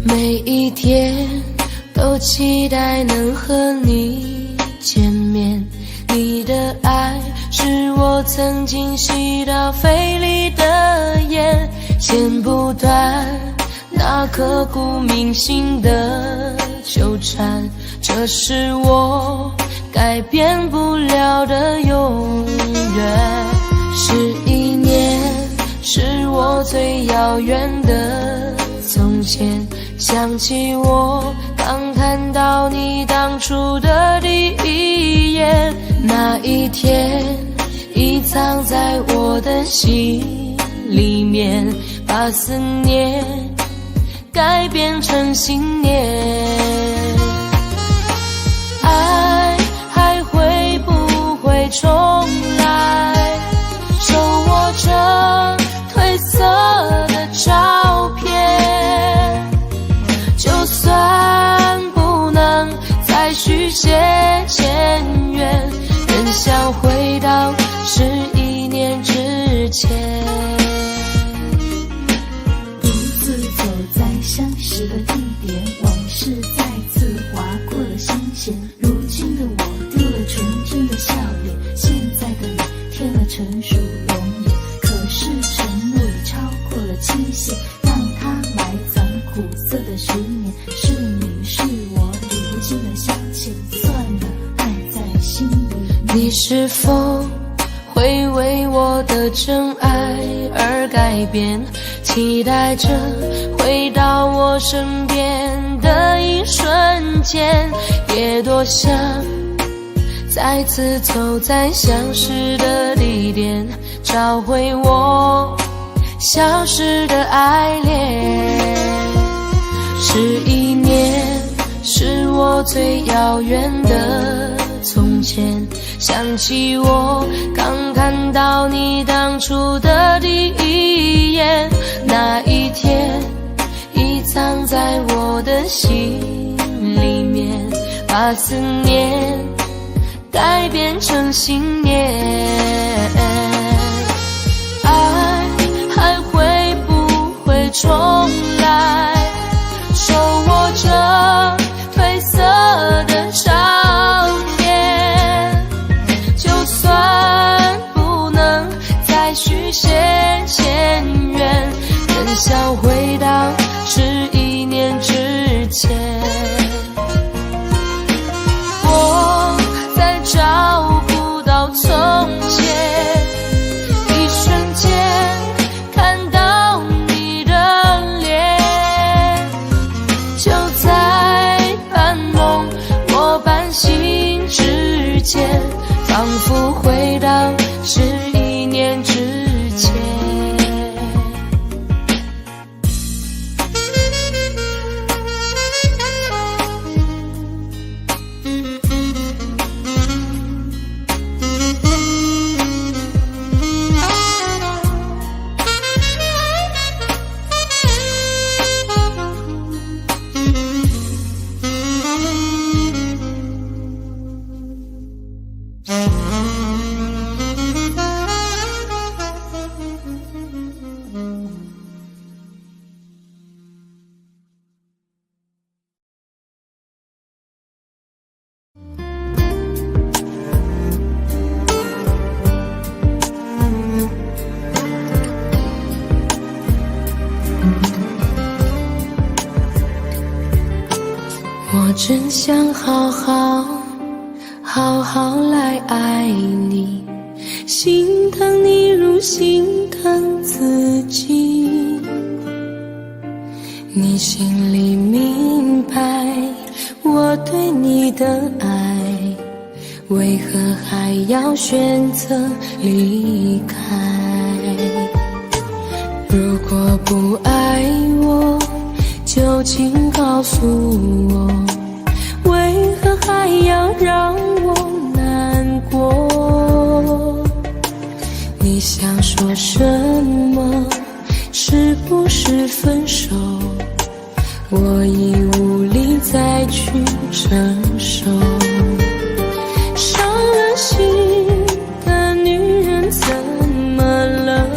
每一天都期待能和你见面，你的爱是我曾经吸到肺里的烟，剪不断那刻骨铭心的纠缠，这是我改变不了的永远。11年是我最遥远的从前，想起我刚看到你当初的第一眼，那一天已藏在我的心里面，把思念改变成信念。爱还会不会重来？手握着褪色的照片，就算不能再续写前缘，仍想回到11年之前。独自走在相识的地点，往事再次划过了心弦。如今的我丢了纯真的笑脸，现在的你添了成熟容颜。可是承诺已超过了期限，让它埋藏苦涩的10年。是你是我理不尽的相欠，算了，爱在心里面。你是否会为我的真爱而改变？期待着回到我身边的一瞬间，也多想再次走在相识的地点，找回我消失的爱恋。11年是我最遥远的从前，想起我刚看到你当初的第一眼，那一天已藏在我的心里面，把思念改变成信念。爱还会不会重来？手握着褪色的照片，就算不能再续写前缘，仍想回到11年之前。我在找不到从前，一瞬间看到你的脸，就在半梦或半醒之间，仿佛回到11年之前。我真想好好来爱你，心疼你如心疼自己。你心里明白我对你的爱，为何还要选择离开？如果不爱我，就请告诉我，为何还要让我难说什么？是不是分手？我已无力再去承受。伤了心的女人怎么了？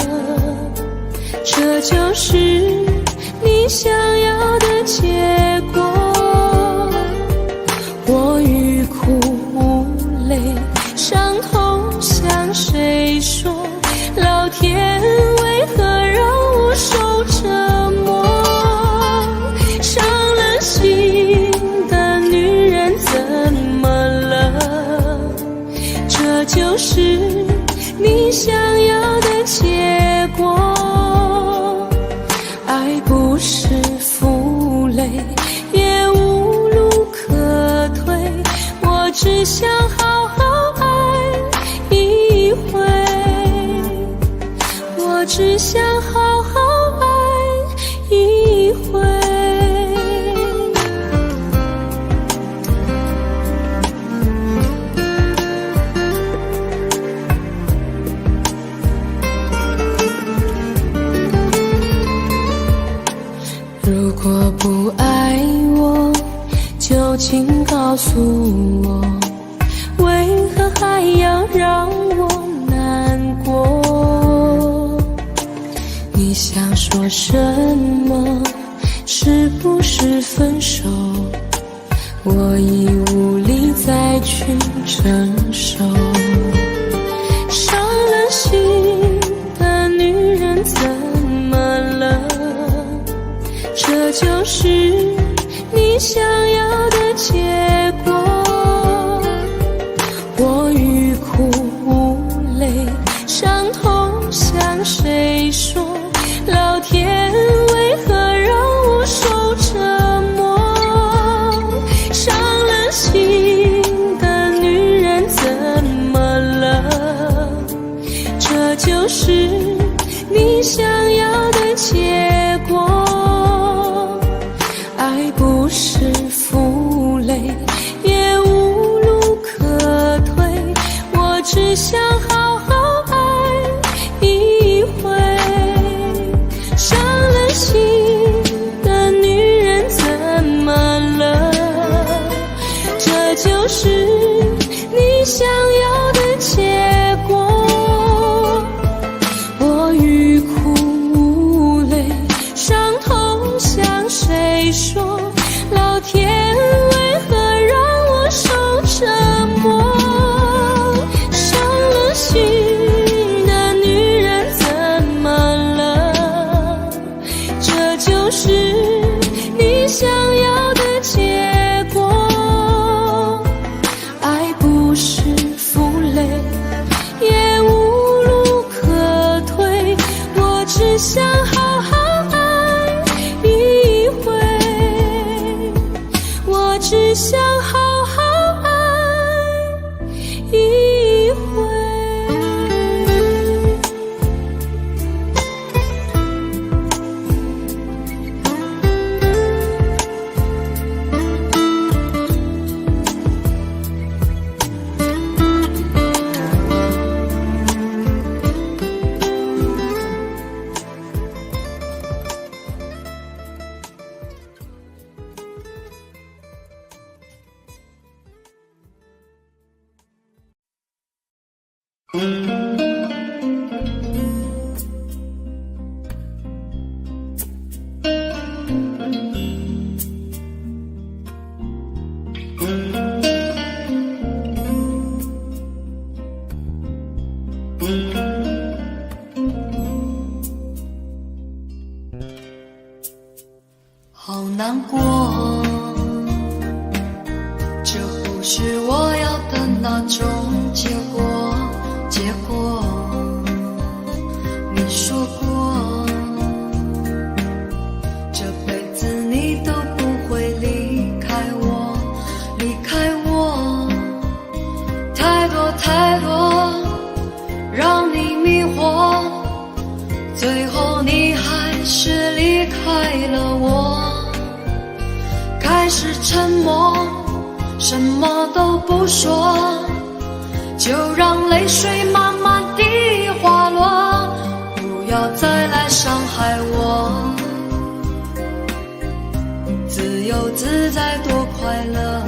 这就是你想要的结果。我欲哭无泪，伤痛向谁说？老天为何让我受折磨？伤了心的女人怎么了？这就是你想要的结果。爱不是负累，也无路可退，我只想好好爱一回，我只想好好爱一回。如果不爱我，就请告诉我，为何还要让我难过？你想说什么？是不是分手？我已无力再去承受。伤了心的女人怎么了？这就是你想要的结果。我欲哭无泪，伤痛向谁说？老天为何让我受折磨？伤了心的女人怎么了？这就是你想要的结果。爱不是负累，也无路可退，我只想好好爱一回。伤了心的女人怎么了？这就是你想要的结果。我欲哭无泪，伤痛向谁说？老天为何让我受折磨？伤了心的女人怎么了？这就是你想要的结果。爱不是负累，也无路可退，我只想好好爱一回，我只想好好爱一回。好难过，这不是我要的那种结果。你说过，这辈子你都不会离开我，太多让你迷惑，最后你还是离开了我。开始沉默，什么都不说，就让泪水慢慢地滑落。伤害我，自由自在多快乐，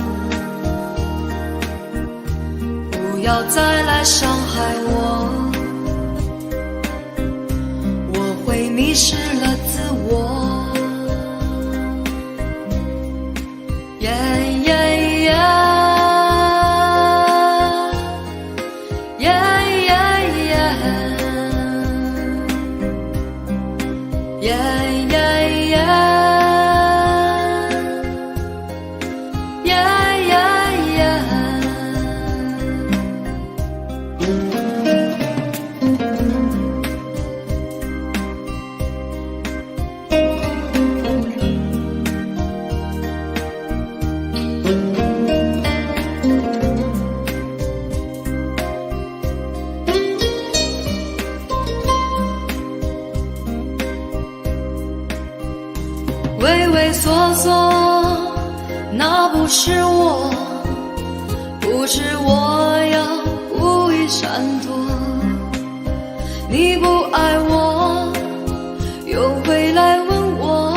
不要再来伤害我，我会迷失了自我。畏畏缩缩，那不是我，不是我要故意闪躲。你不爱我，又回来问我，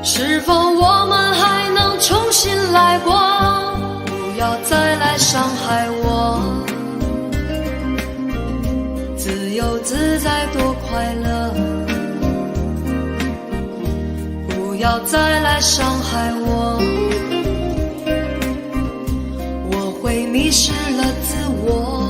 是否我们还能重新来过？不要再来伤害我，自由自在多快乐。不要再来伤害我，我会迷失了自我。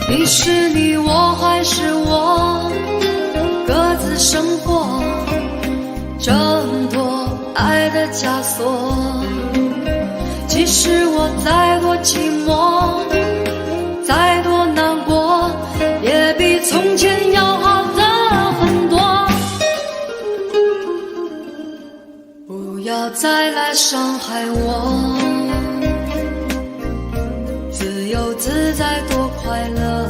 你是你，我还是我，各自生活，挣脱爱的枷锁。即使我再多寂寞，再多难过，也比从前要好的很多。不要再来伤害我，自由自在多快乐。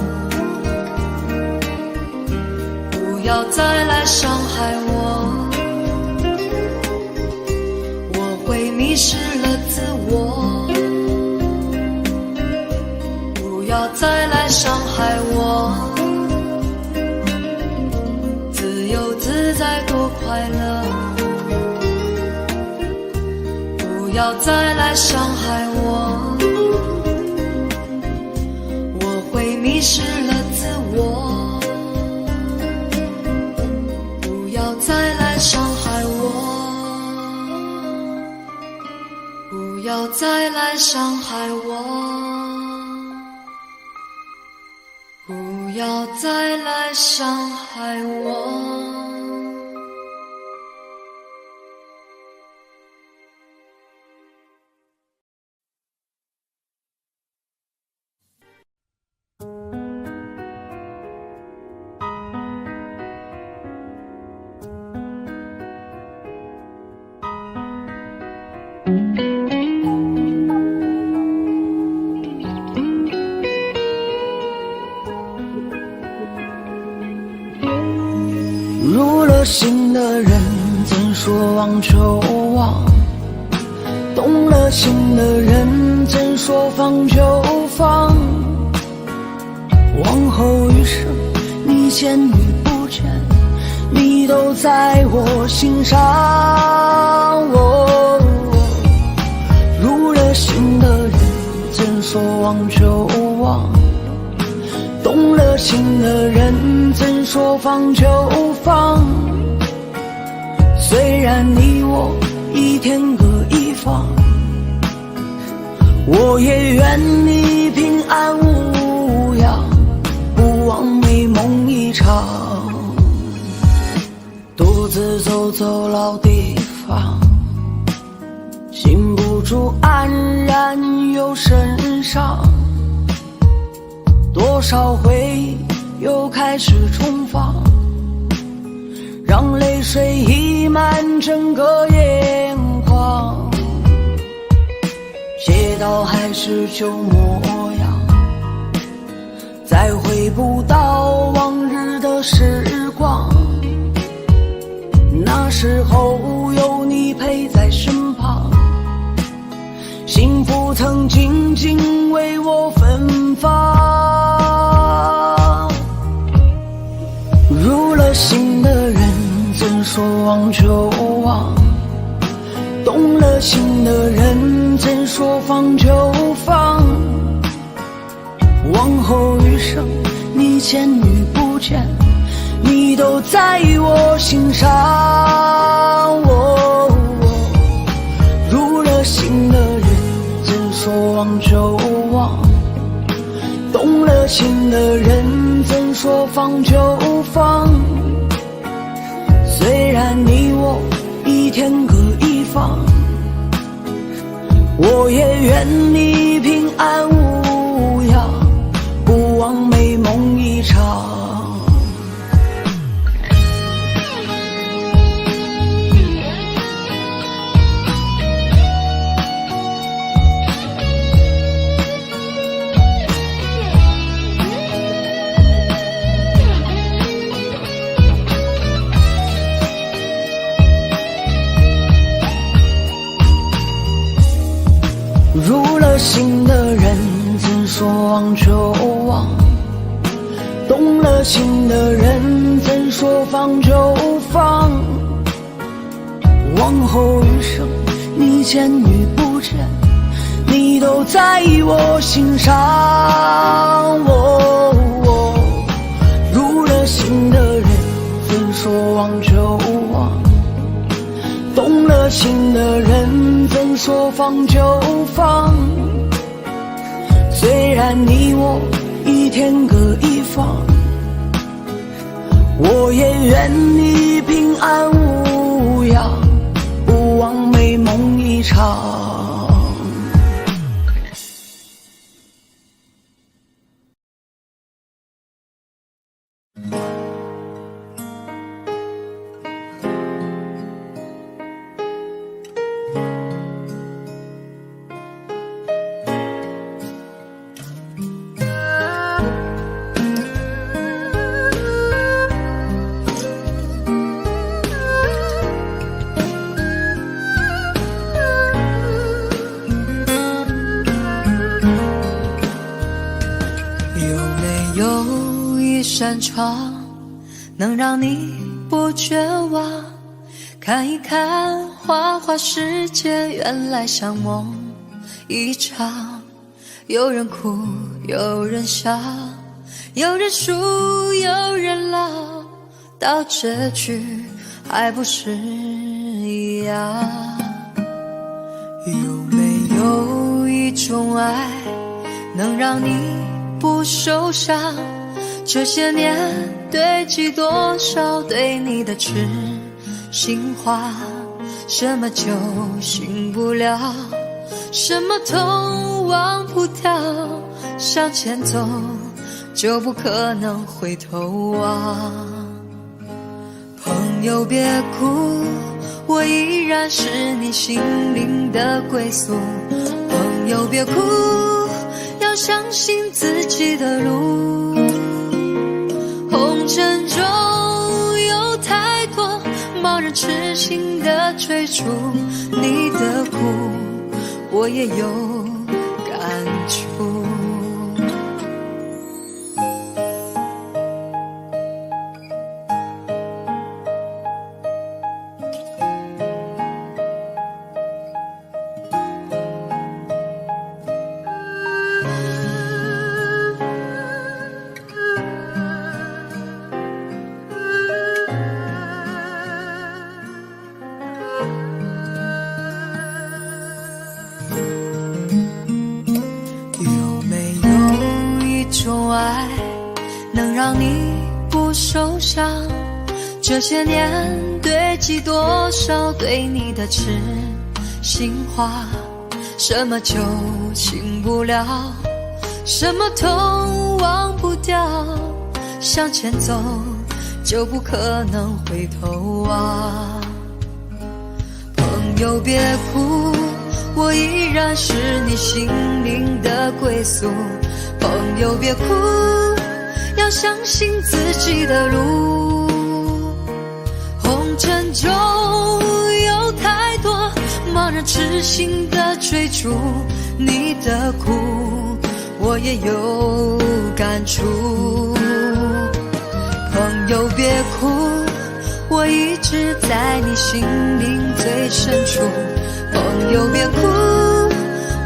不要再来伤害我，我会迷失了自我。不要再来伤害我，自由自在多快乐。不要再来伤害我，我会迷失了自我。不要再来伤害我，不要再来伤害我，不要再来伤害我。入了心的人怎说忘就忘，动了心的人怎说放就放。往后余生，你见与不见，你都在我心上。入了心的人怎说忘就忘，动了心的人怎说放就放。虽然你我一天各一方，我也愿你平安无恙，不枉美梦一场。上，多少回又开始重放，让泪水溢满整个眼眶。街道还是旧模样，再回不到往日的时光。那时候有你陪在身旁，幸福曾静静为我芬芳。入了心的人怎说忘就忘，动了情的人怎说放就放。往后余生你见与不见，你都在我心上。入了心的人怎说忘就忘，动了情的人怎说放就放。虽然你我一天各一方，我也愿你平安无恙，不枉美梦一场。入了心的人怎说忘就忘，动了情的人怎说放就放。往后余生你见与不见，你都在我心上。入了心的人怎说忘就忘，动了情的人怎说放就放。虽然你我一天各一方，我也愿你平安无恙，不枉美梦一场。扇窗能让你不绝望，看一看花花世界，原来像梦一场。有人哭，有人笑，有人输，有人老，到结局还不是一样。有没有一种爱能让你不受伤？这些年堆积多少对你的痴心话，什么酒醒不了，什么痛忘不掉，向前走就不可能回头望。朋友别哭，我依然是你心灵的归宿。朋友别哭，要相信自己的路。红尘中有太多盲人痴心的追逐，你的苦我也有感触。让你不受伤，这些年堆积多少对你的痴心话，什么酒醒忘不了，什么都忘不掉，向前走就不可能回头啊。朋友别哭，我依然是你心灵的归宿。朋友别哭，要相信自己的路。红尘中有太多茫然痴心的追逐，你的苦我也有感触。朋友别哭，我一直在你心灵最深处。朋友别哭，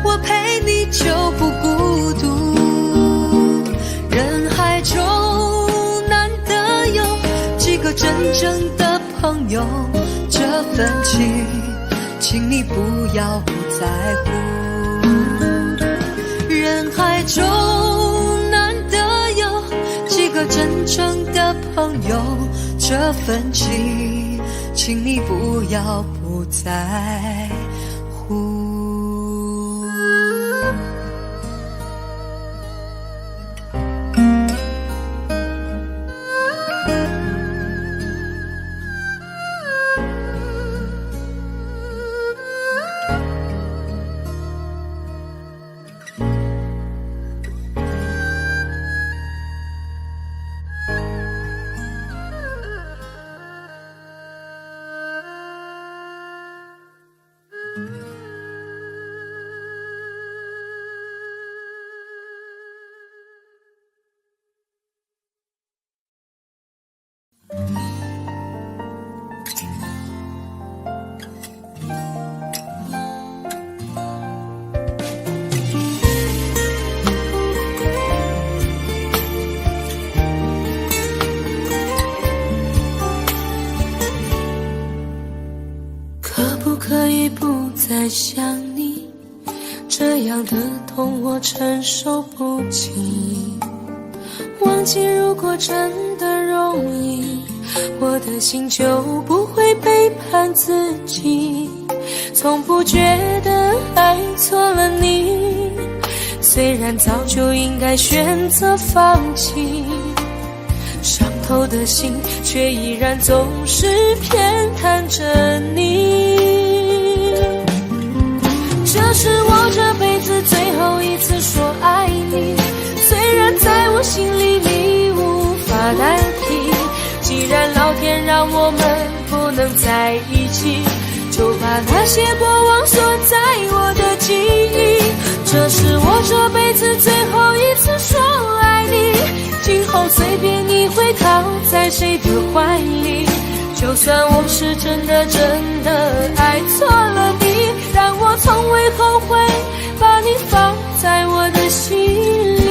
我陪你就不孤独。人海中难得有几个真正的朋友，这份情请你不要不在乎。人海中难得有几个真正的朋友，这份情请你不要不在乎。可以不再想你，这样的痛我承受不起。忘记如果真的容易，我的心就不会背叛自己。从不觉得爱错了你，虽然早就应该选择放弃，伤透的心却依然总是偏袒着你。这是我这辈子最后一次说爱你，虽然在我心里你无法代替。既然老天让我们不能在一起，就把那些过往锁在我的记忆。这是我这辈子最后一次说爱你，今后随便你会靠在谁的怀里。就算我是真的爱错了你，但我从未后悔把你放在我的心里。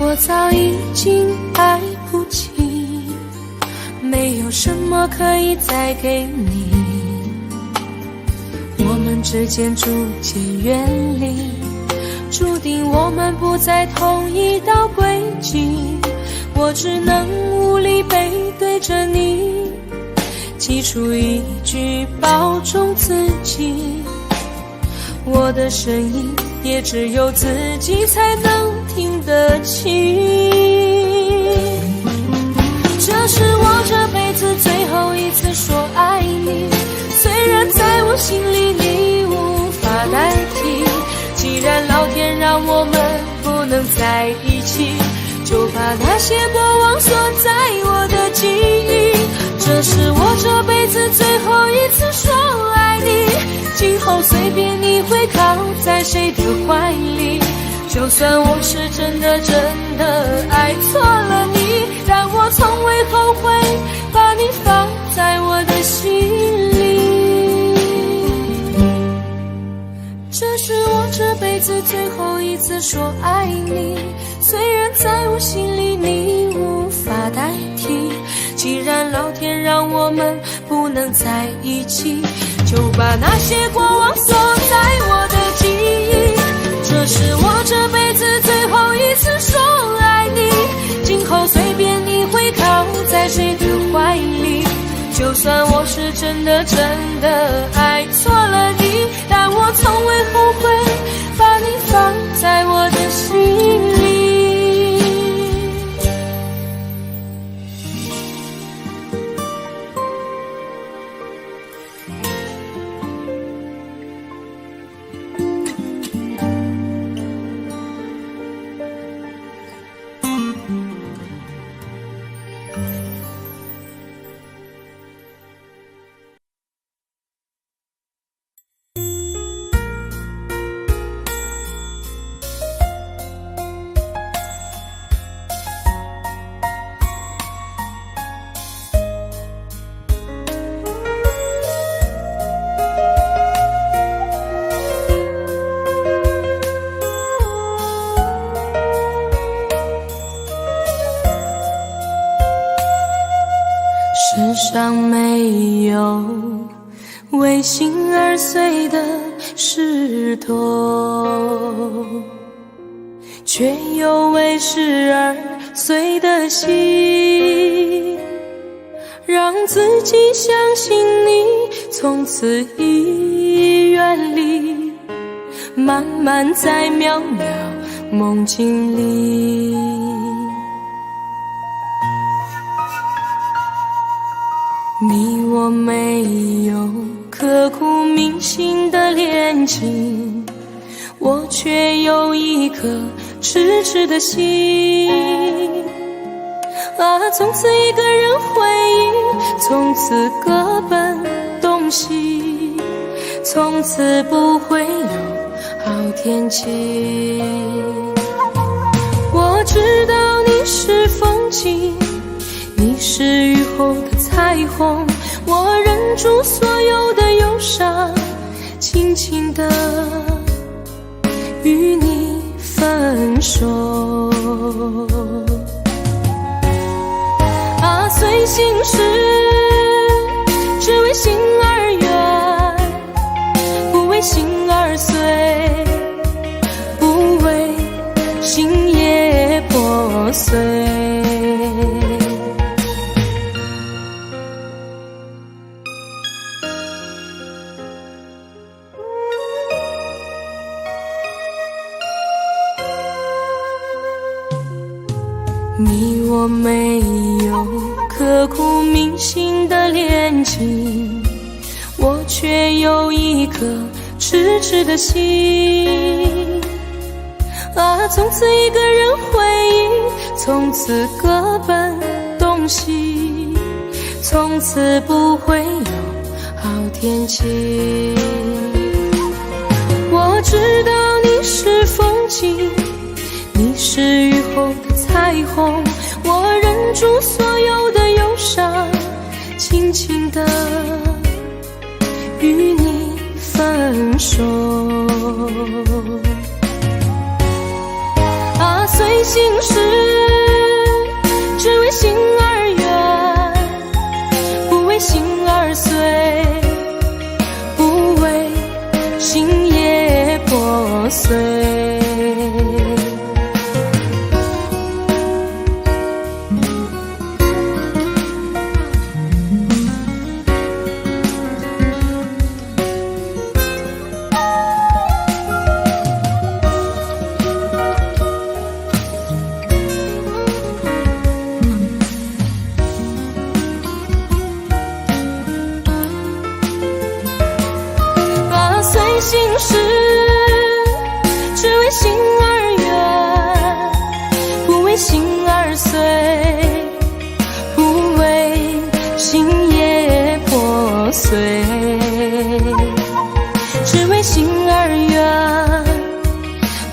我早已经爱不起，没有什么可以再给你。我们之间逐渐远离，注定我们不在同一道轨迹。我只能无力背对着你，挤出一句保重自己。我的声音也只有自己才能听得清。这是我这辈子最后一次说爱你，虽然在我心里你无法代替。既然老天让我们不能在一起，就把那些过往锁在我的记忆。这是我这辈子最后一次说爱你，今后随便你会靠在谁的怀里。就算我是真的爱错了你，但我从未后悔把你放次说爱你，虽然在我心里你无法代替。既然老天让我们不能在一起，就把那些过往锁在我的记忆。这是我这辈子最后一次说爱你，今后随便你会靠在谁的怀里。就算我是真的爱错了你，但我从未后悔把你放在我的心里。世上没有为心而碎的石头，却有为事而碎的心。让自己相信你，从此已远离，慢慢在渺渺梦境里。你我没有刻骨铭心的恋情，我却有一颗痴痴的心。从此一个人回忆，从此各奔东西，从此不会有好天气。我知道你是风景，你是雨后的彩虹，我忍住所有的忧伤，轻轻地与你分手。随心事，只为心而远，不为心而碎，不为心也破碎。你我没有刻骨铭心的恋情，我却有一颗痴痴的心。从此一个人回忆，从此各奔东西，从此不会有好天气。我知道你是风景，你是雨后的彩虹，我忍住所有的忧伤，轻轻地与你分手。随心事，只为心而远，不为心而碎，不为心也破碎。心事，只为心而远，不为心而碎，不为心也破碎。只为心而远，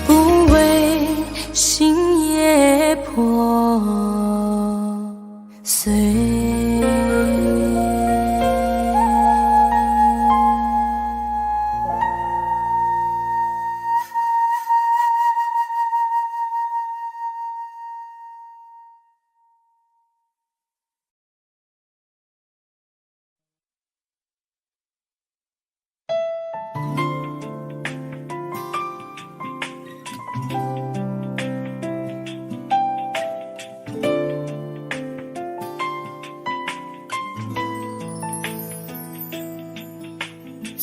不为心也破碎。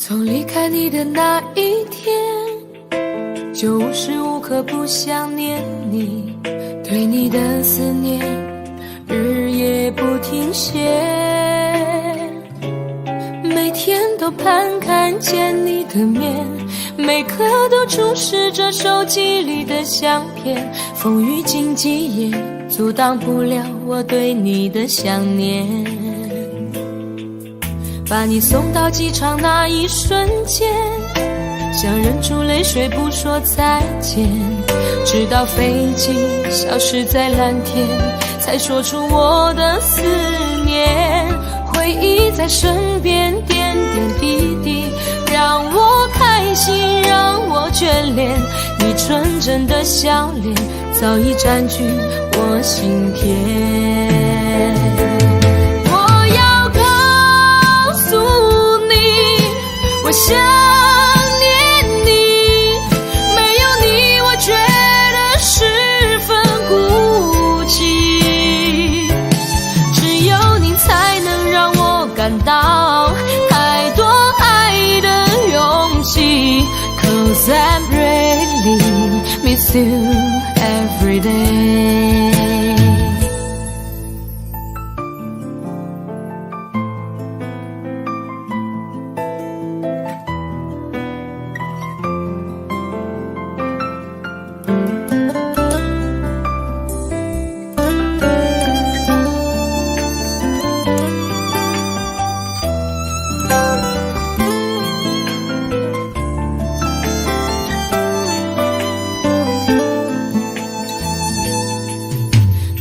从离开你的那一天，就无时无刻不想念你，对你的思念日夜不停歇，每天都盼看见你的面，每刻都注视着手机里的相片，风雨经济也阻挡不了我对你的想念。把你送到机场那一瞬间，想忍住泪水不说再见，直到飞机消失在蓝天，才说出我的思念。回忆在身边点点滴滴，让我开心，让我眷恋，你纯真的笑脸早已占据我心田。我要告诉你，我想念你，没有你我觉得十分孤寂，只有你才能让我感到太多爱的勇气， Cause I'm really miss you every day。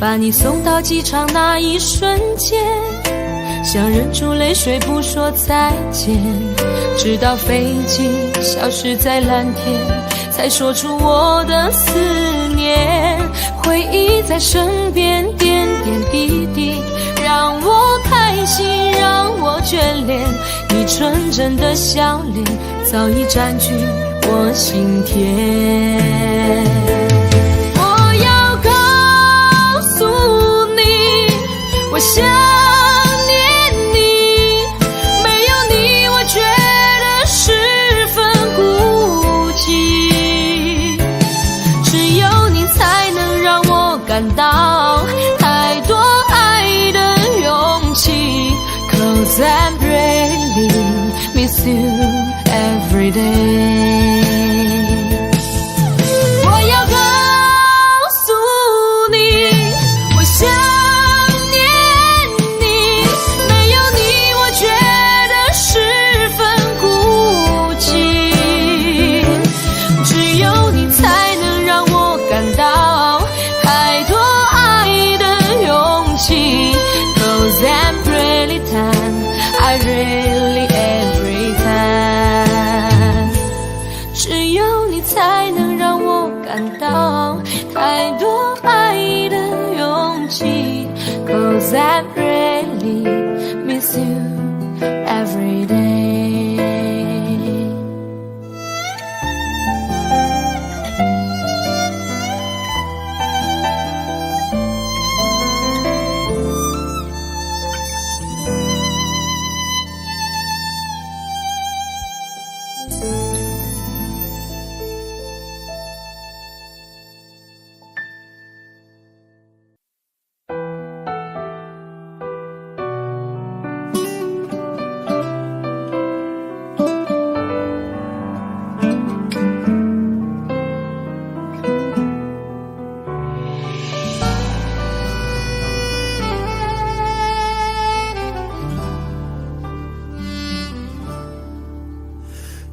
把你送到机场那一瞬间，想忍住泪水不说再见，直到飞机消失在蓝天，才说出我的思念。回忆在身边点点滴滴，让我开心，让我眷恋，你纯真的笑脸早已占据我心田。我想念你，没有你我觉得十分孤寂，只有你才能让我感到太多爱的勇气， Cause I'm really miss you every day。 我要告诉你，我想I really every time， 只有你才能让我感到太多爱的勇气， Cause I really miss you every day。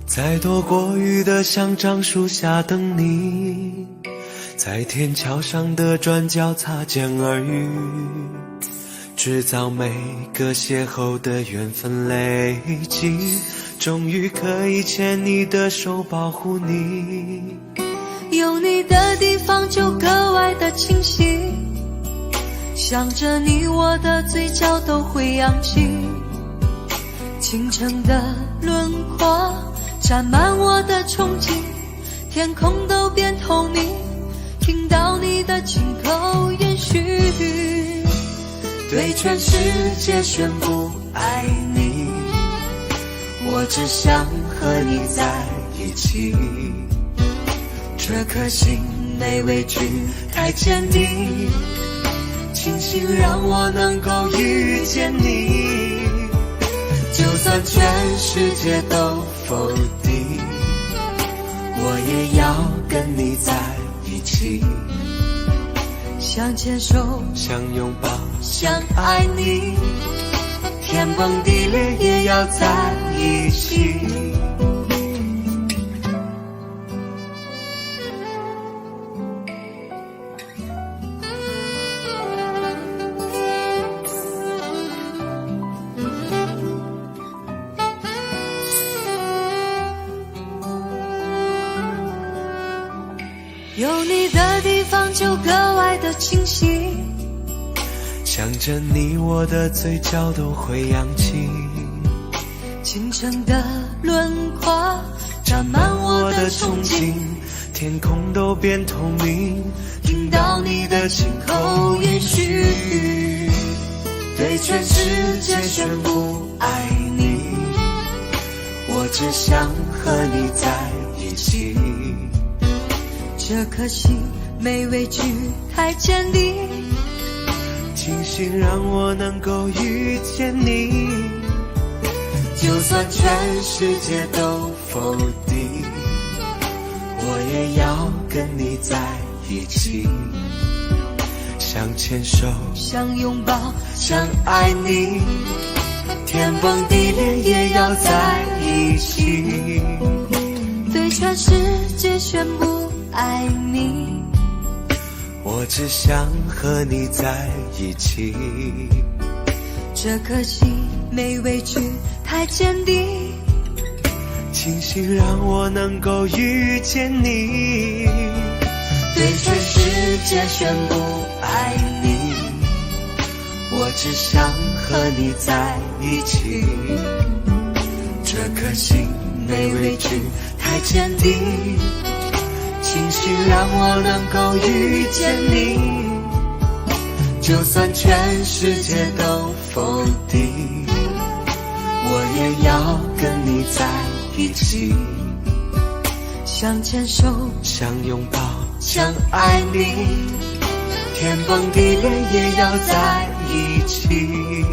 在躲过雨的香樟树下等你，在天桥上的转角擦肩而遇，制造每个邂逅的缘分累积，终于可以牵你的手保护你。有你的地方就格外的清晰，想着你我的嘴角都会扬起，清晨的轮廓沾满我的憧憬，天空都变透明，听到你的轻口言絮，对全世界宣布爱你。我我只想和你在一起。这颗心没畏惧，太坚定，庆幸让我能够遇见你。就算全世界都否定，我也要跟你在一起。想牵手，想拥抱，想爱你，天崩地裂也要在一起。有你的地方就格外的清晰，想着你，我的嘴角都会扬起。清晨的轮廓沾满我的憧憬，天空都变透明，听到你的亲口允许，对全世界宣布爱你。我只想和你在一起。这颗心没畏惧，太坚定，庆幸让我能够遇见你。就算全世界都否定，我也要跟你在一起。想牵手，想拥抱，想爱你，天崩地裂也要在一起。对全世界宣布爱你。我只想和你在一起。这颗心没畏惧，太坚定，庆幸让我能够遇见你。对全世界宣布爱你。我只想和你在一起。这颗心没畏惧，太坚定，庆幸让我能够遇见你。就算全世界都否定，我也要跟你在一起。想牵手，想拥抱，想爱你，天崩地裂也要在一起。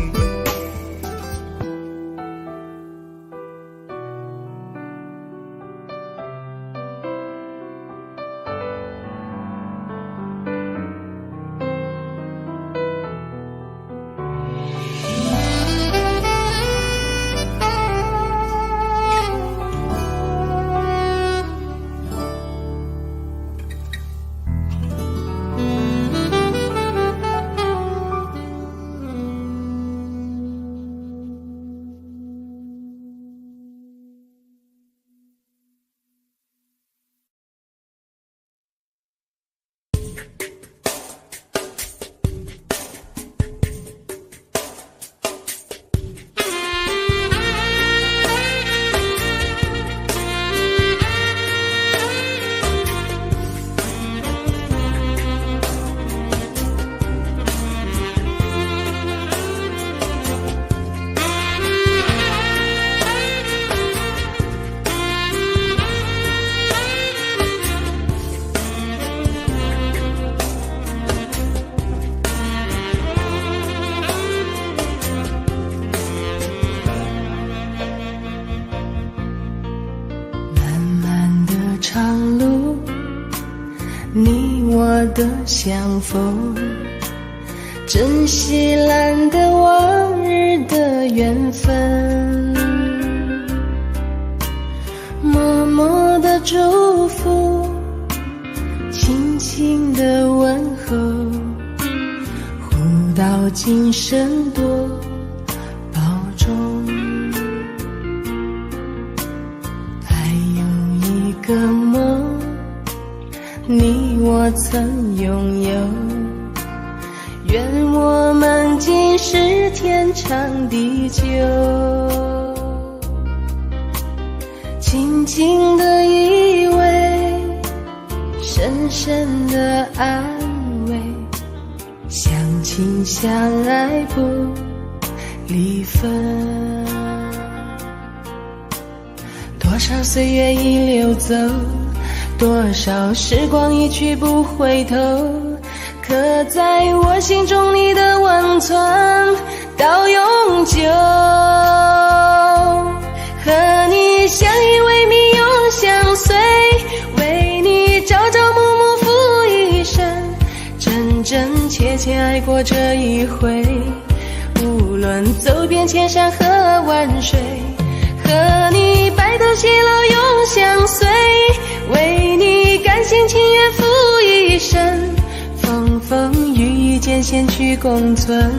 长路，你我的相逢，珍惜难得往日的缘分，默默的祝福，轻轻的问候，互道今生多保重。个梦，你我曾拥有，愿我们今世天长地久。静静的依偎，深深的安慰，相亲相爱不离分。少岁月已流走，多少时光一去不回头，刻在我心中你的温存到永久。和你相依为命永相随，为你朝朝暮暮付一生，真真切切爱过这一回，无论走遍千山和万水，和你白头偕老永相随，为你甘心情愿付一生，风风雨雨间险去共存，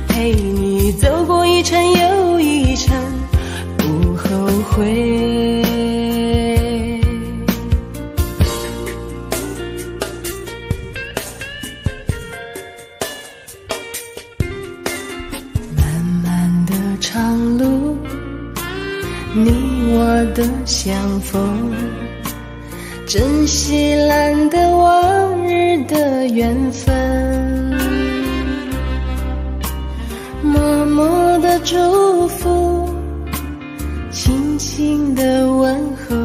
陪你走过一程又一程，不后悔。漫漫的长路，你我的相逢，珍惜难得往日的缘分，默默的祝福，轻轻的问候，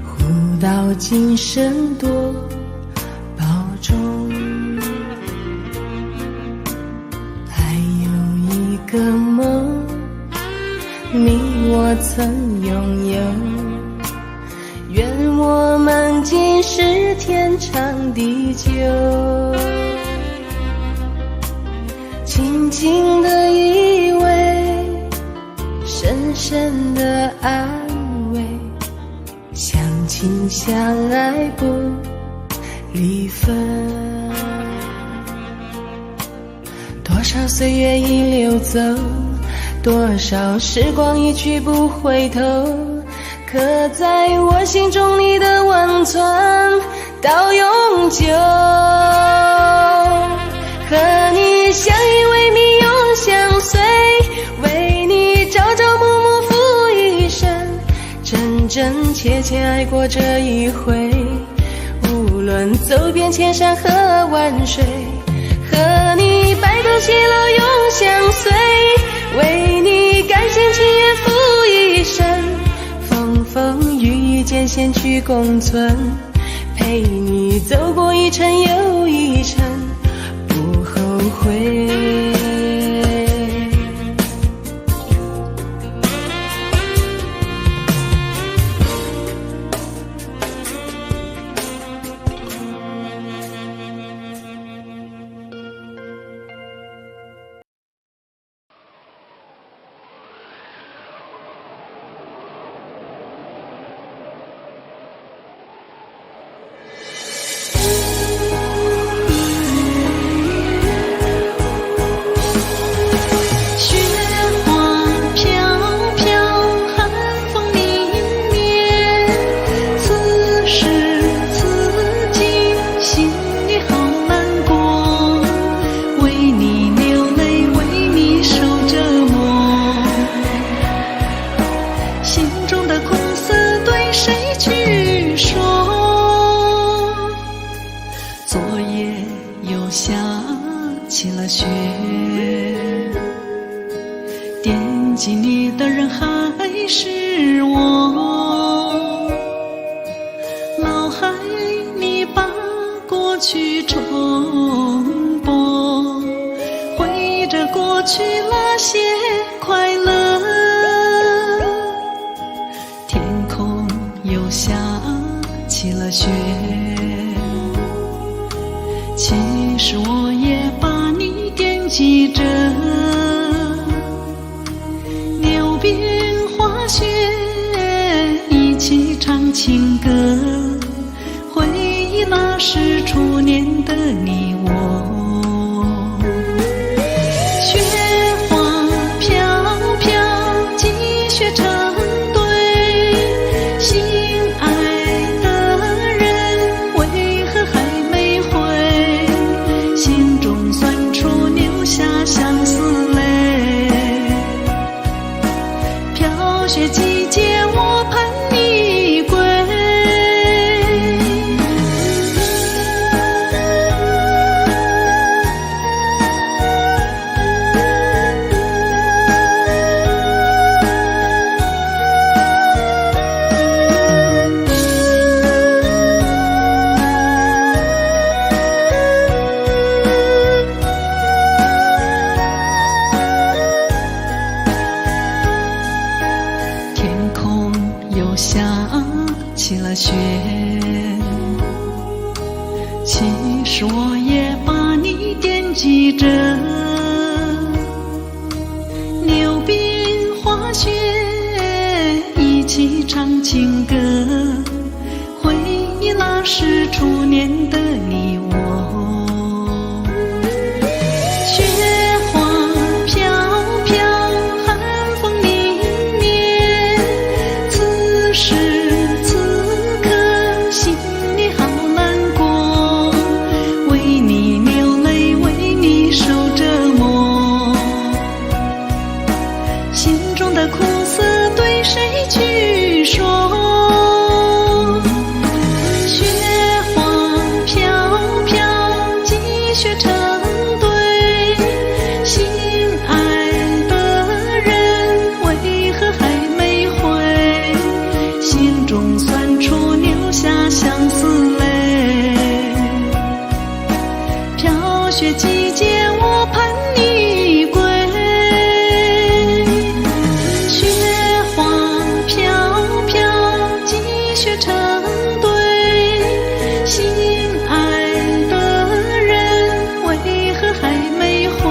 互道今生多保重。还有一个梦，你我曾拥有，愿我们今世天长地久，轻轻的依偎，深深的安慰，相亲相爱不离分。多少岁月已流走，多少时光一去不回头，刻在我心中你的温存到永久。和你相依为命永相随，为你朝朝暮暮付一生，真真切切爱过这一回，无论走遍千山和万水，和你白头偕老永相随，为你甘心情愿付一生，风风雨雨间险去共存，陪你走过一程又一程，不后悔。惦记你的人还是我，脑海你把过去重播，回忆着过去那些快乐，天空又下起了雪，其实我也把你惦记着，牛鞭花雪一起唱情歌，回忆那时初年的你我。雪花飘飘，积雪成堆，心爱的人为何还没回？心中酸楚流下相思泪，飘雪季节我盼你归。下起了雪。其实我也把你惦记着，溜冰滑雪一起唱情歌，回忆那是初年的你我。雪花飘飘，寒风凛冽，此时此刻心里好难过，为你流泪，为你受折磨，心中的苦涩对谁去说？雪花飘飘，积雪成堆，心爱的人为何还没回？心中酸楚流下相思泪。飘雪季节我盼你归，雪花飘飘，积雪成堆，心爱的人为何还没回？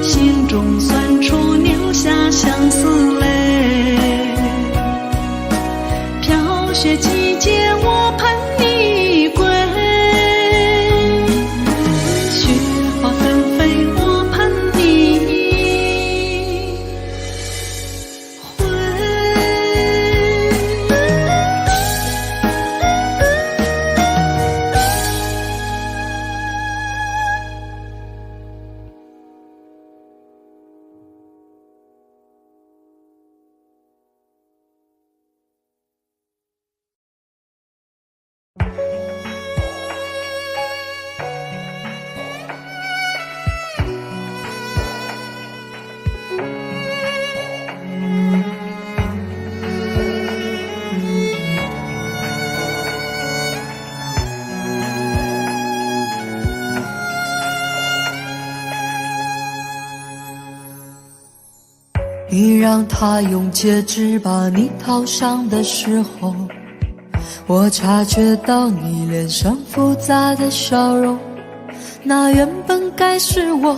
心中酸楚流下相思泪。飘雪季节我盼你归，雪花纷飞我盼你回。你让他用戒指把你套上的时候，我察觉到你脸上复杂的笑容，那原本该是我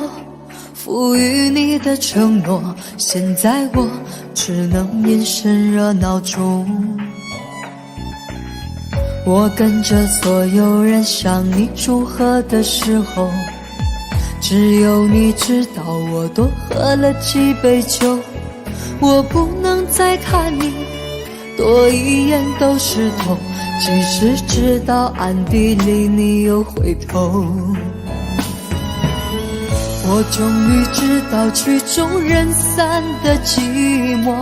赋予你的承诺，现在我只能隐身热闹中。我跟着所有人向你祝贺的时候，只有你知道我多喝了几杯酒。我不能再看你多一眼都是痛，即使知道暗地里你又回头。我终于知道曲终人散的寂寞，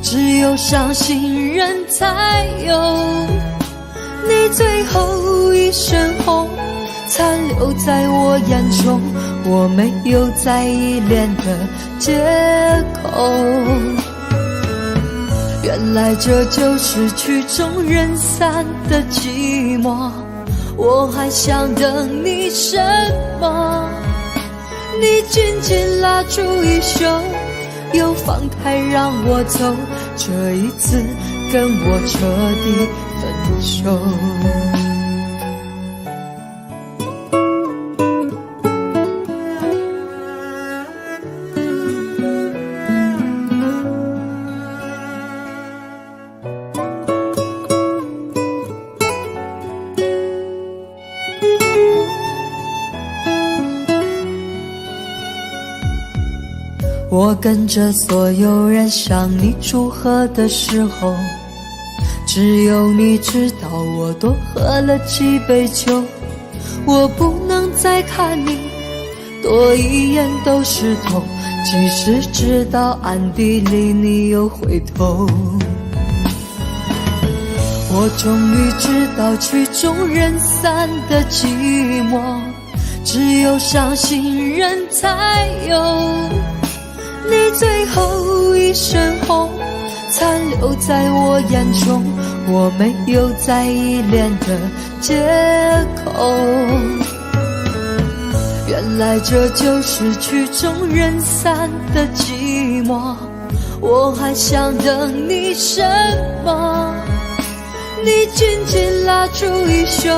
只有伤心人才有。你最后一身红残留在我眼中，我没有再依恋的借口。原来这就是曲终人散的寂寞，我还想等你什么？你紧紧拉住衣袖，又放开让我走，这一次跟我彻底分手。我跟着所有人向你祝贺的时候，只有你知道我多喝了几杯酒。我不能再看你多一眼都是痛，即使知道暗地里你又回头。我终于知道曲终人散的寂寞，只有伤心人才有。你最后一身红残留在我眼中，我没有再依恋的借口。原来这就是曲终人散的寂寞，我还想等你什么？你紧紧拉住衣袖，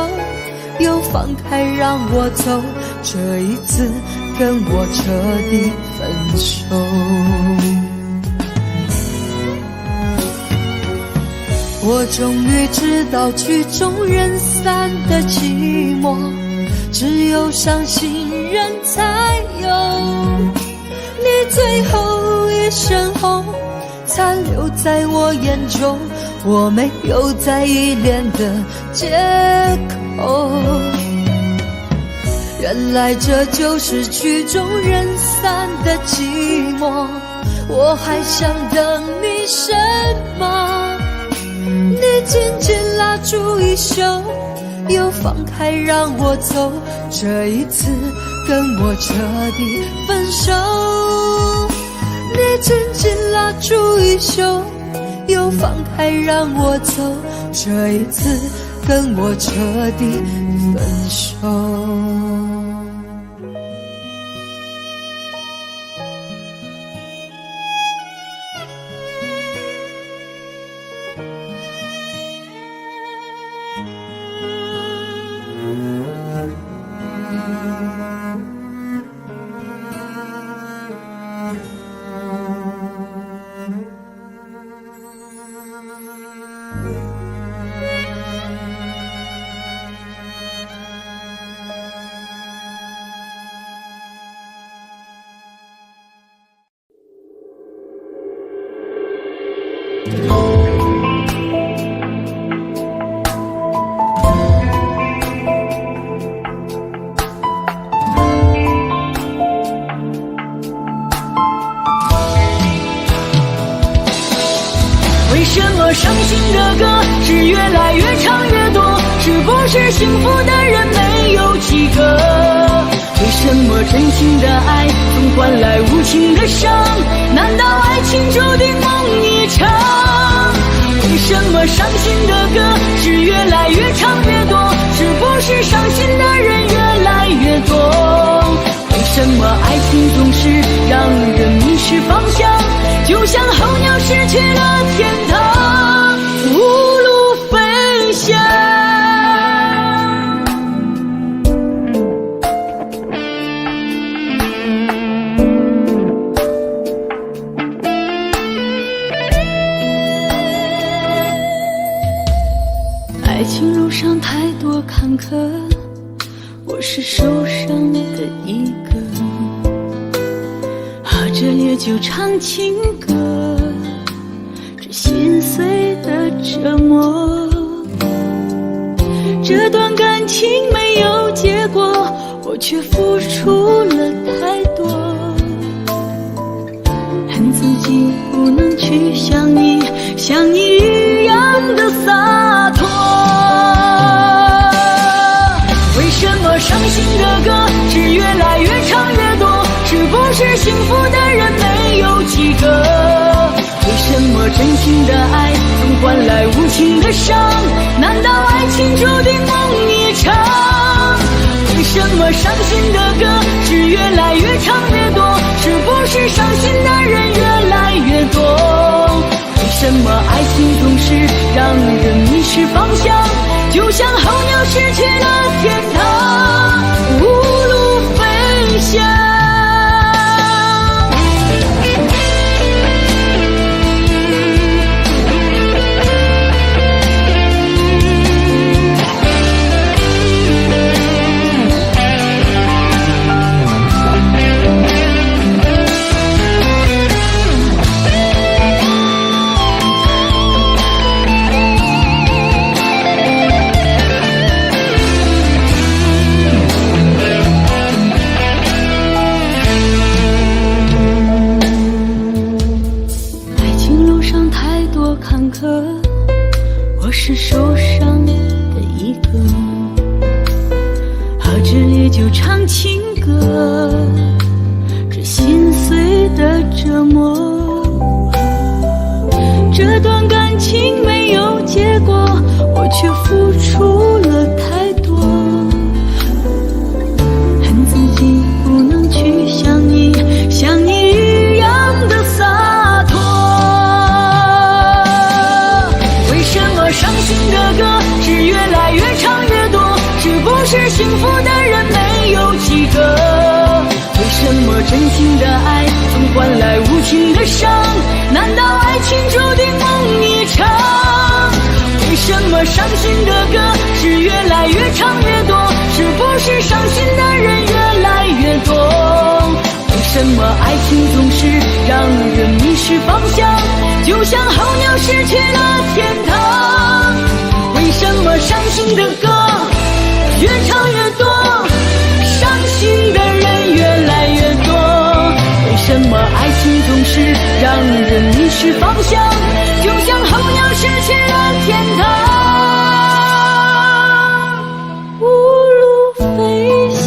又放开让我走，这一次跟我彻底分手。我终于知道曲终人散的寂寞，只有伤心人才有。你最后一身红，残留在我眼中，我没有再依恋的借口。原来这就是曲终人散的寂寞，我还想等你什么？你紧紧拉住衣袖，又放开让我走，这一次跟我彻底分手。你紧紧拉住衣袖，又放开让我走，这一次跟我彻底分手。为什么伤心的歌是越来越唱越多？是不是幸福的人没有几个？为什么真心的爱总换来无情的伤？难道爱情注定梦一场？为什么伤心的歌是越来越唱越多？是不是伤心的人越来越多？为什么爱情总是让人迷失方向？就像候鸟失去了天堂，无路飞翔。爱情路上太多坎坷，我是受伤的一个。喝着烈酒唱情歌，这心碎的折磨。这段感情没有结果，我却付出了太多。恨自己不能去像你一样的洒脱。为什么伤心的歌是越来越唱越多？是不是幸福的人没有几个？为什么真心的爱总换来无情的伤？难道爱情注定梦一场？为什么伤心的歌是越来越唱越多？是不是伤心的人越来越多？为什么爱情总是让人迷失方向？就像候鸟失去了天堂，无路飞翔。我是受伤的一个，喝着烈酒唱情歌，这心碎的折磨。这段感情没有结果，我却付出了太多。恨自己不能去像你一样的洒脱。幸福的人没有几个。为什么真心的爱总换来无情的伤？难道爱情注定梦一场？为什么伤心的歌是越来越唱越多？是不是伤心的人越来越多？为什么爱情总是让人迷失方向？就像候鸟失去了天堂。为什么伤心的歌越唱越多，伤心的人越来越多？为什么爱情总是让人迷失方向？就像候鸟失去了天堂，无路飞翔。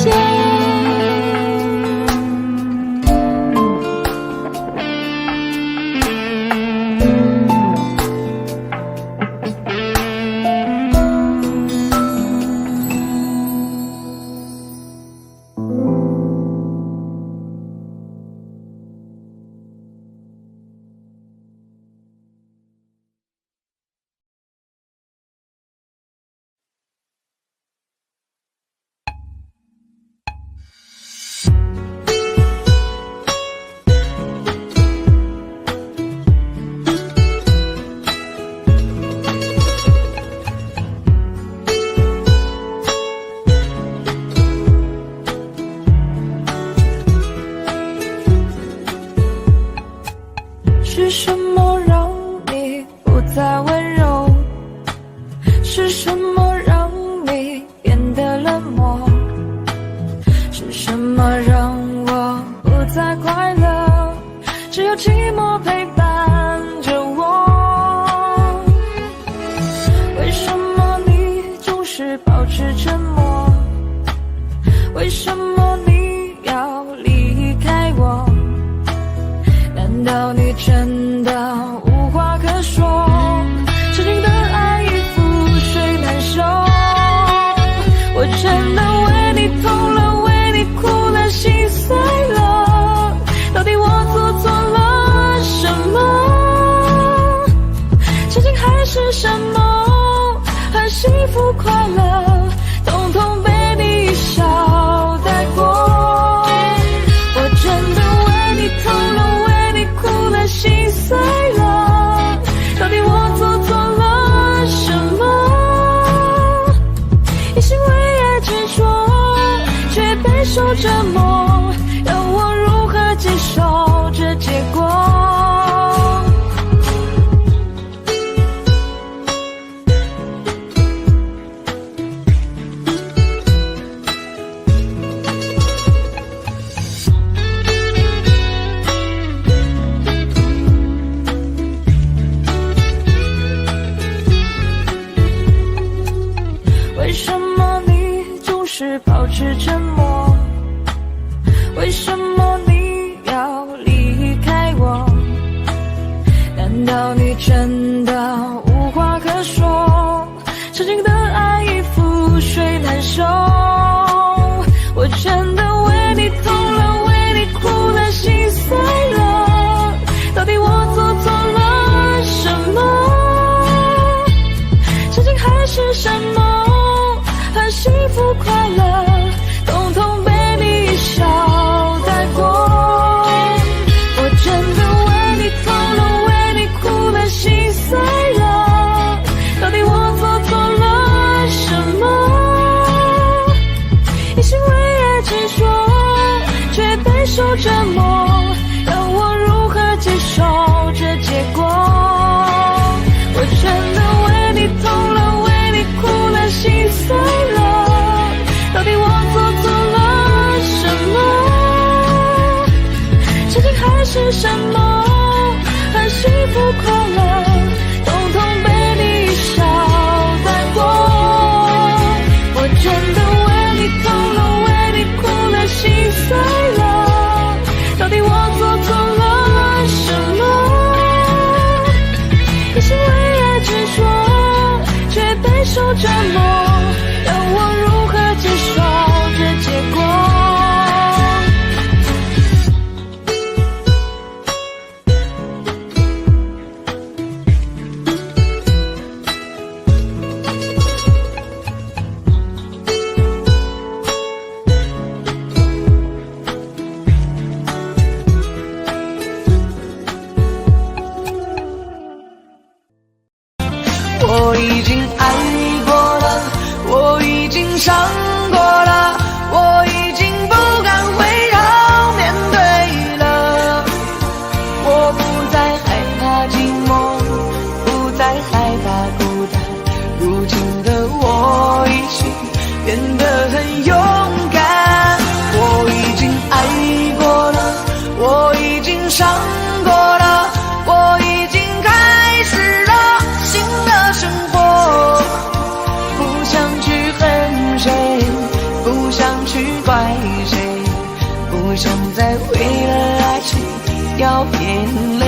是什么让你不再温柔？是什么让你变得冷漠？是什么让我不再快乐？只有寂寞陪伴着我。为什么你总是保持沉默？为什么你要离开我？难道你真的无话可说？痴情的爱已覆水难收。我真的为你痛了，为你哭了，心碎了。到底我做错了什么？痴情还是什么？很幸福快乐，统统被你一笑带过。我真的为你痛了，心碎了，到底我做错了什么？一心为爱执着，却备受折磨，要我如何接受这结果？为什么你总是保持沉默？为什么你要离开我？难道你真的无话可说？痴情的爱已覆水难收。我真的为你痛了，为你哭了，心碎了。到底我做错了什么？痴情还是什么？很幸福快乐，统统被你一笑带过。我真的为你痛了，为你哭了，心碎了。到底我做错了什么？一心为爱执着，却备受折磨，要我如何接受这结果？我真的为你痛了，为你哭了，心碎了。到底我做错了什么？痴情还是什么？很幸福快乐，统统被你一笑带过。我真的为你痛了，为你哭了，心碎了。到底我做错了什么？一心为爱执着，却备受折磨，要我如何接受这结果？经伤过了，我已经不敢回头面对了。我不再害怕寂寞，不再害怕孤单，如今的我已经变得很勇敢。我已经爱过了，我已经伤过了，我已经开始了新的生活。不想去恨谁，不想去怪谁，不想再为了爱情掉眼泪。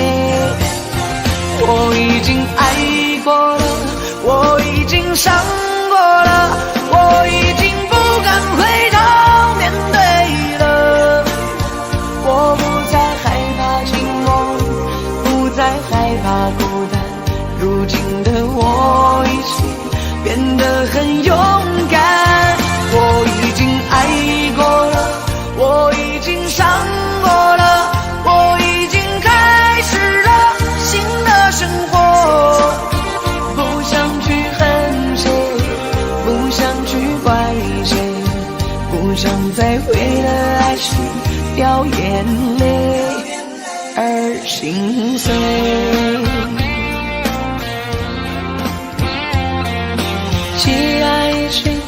我已经爱过了，我已经伤过了，我已经不敢回头面对了。我不再害怕寂寞，不再害怕孤单，如今的我已经变得很勇敢。我已经爱过了，我已经伤过了，我已经开始了新的生活。不想去恨谁，不想去怪谁，不想再为了爱情掉眼泪而心碎。既爱情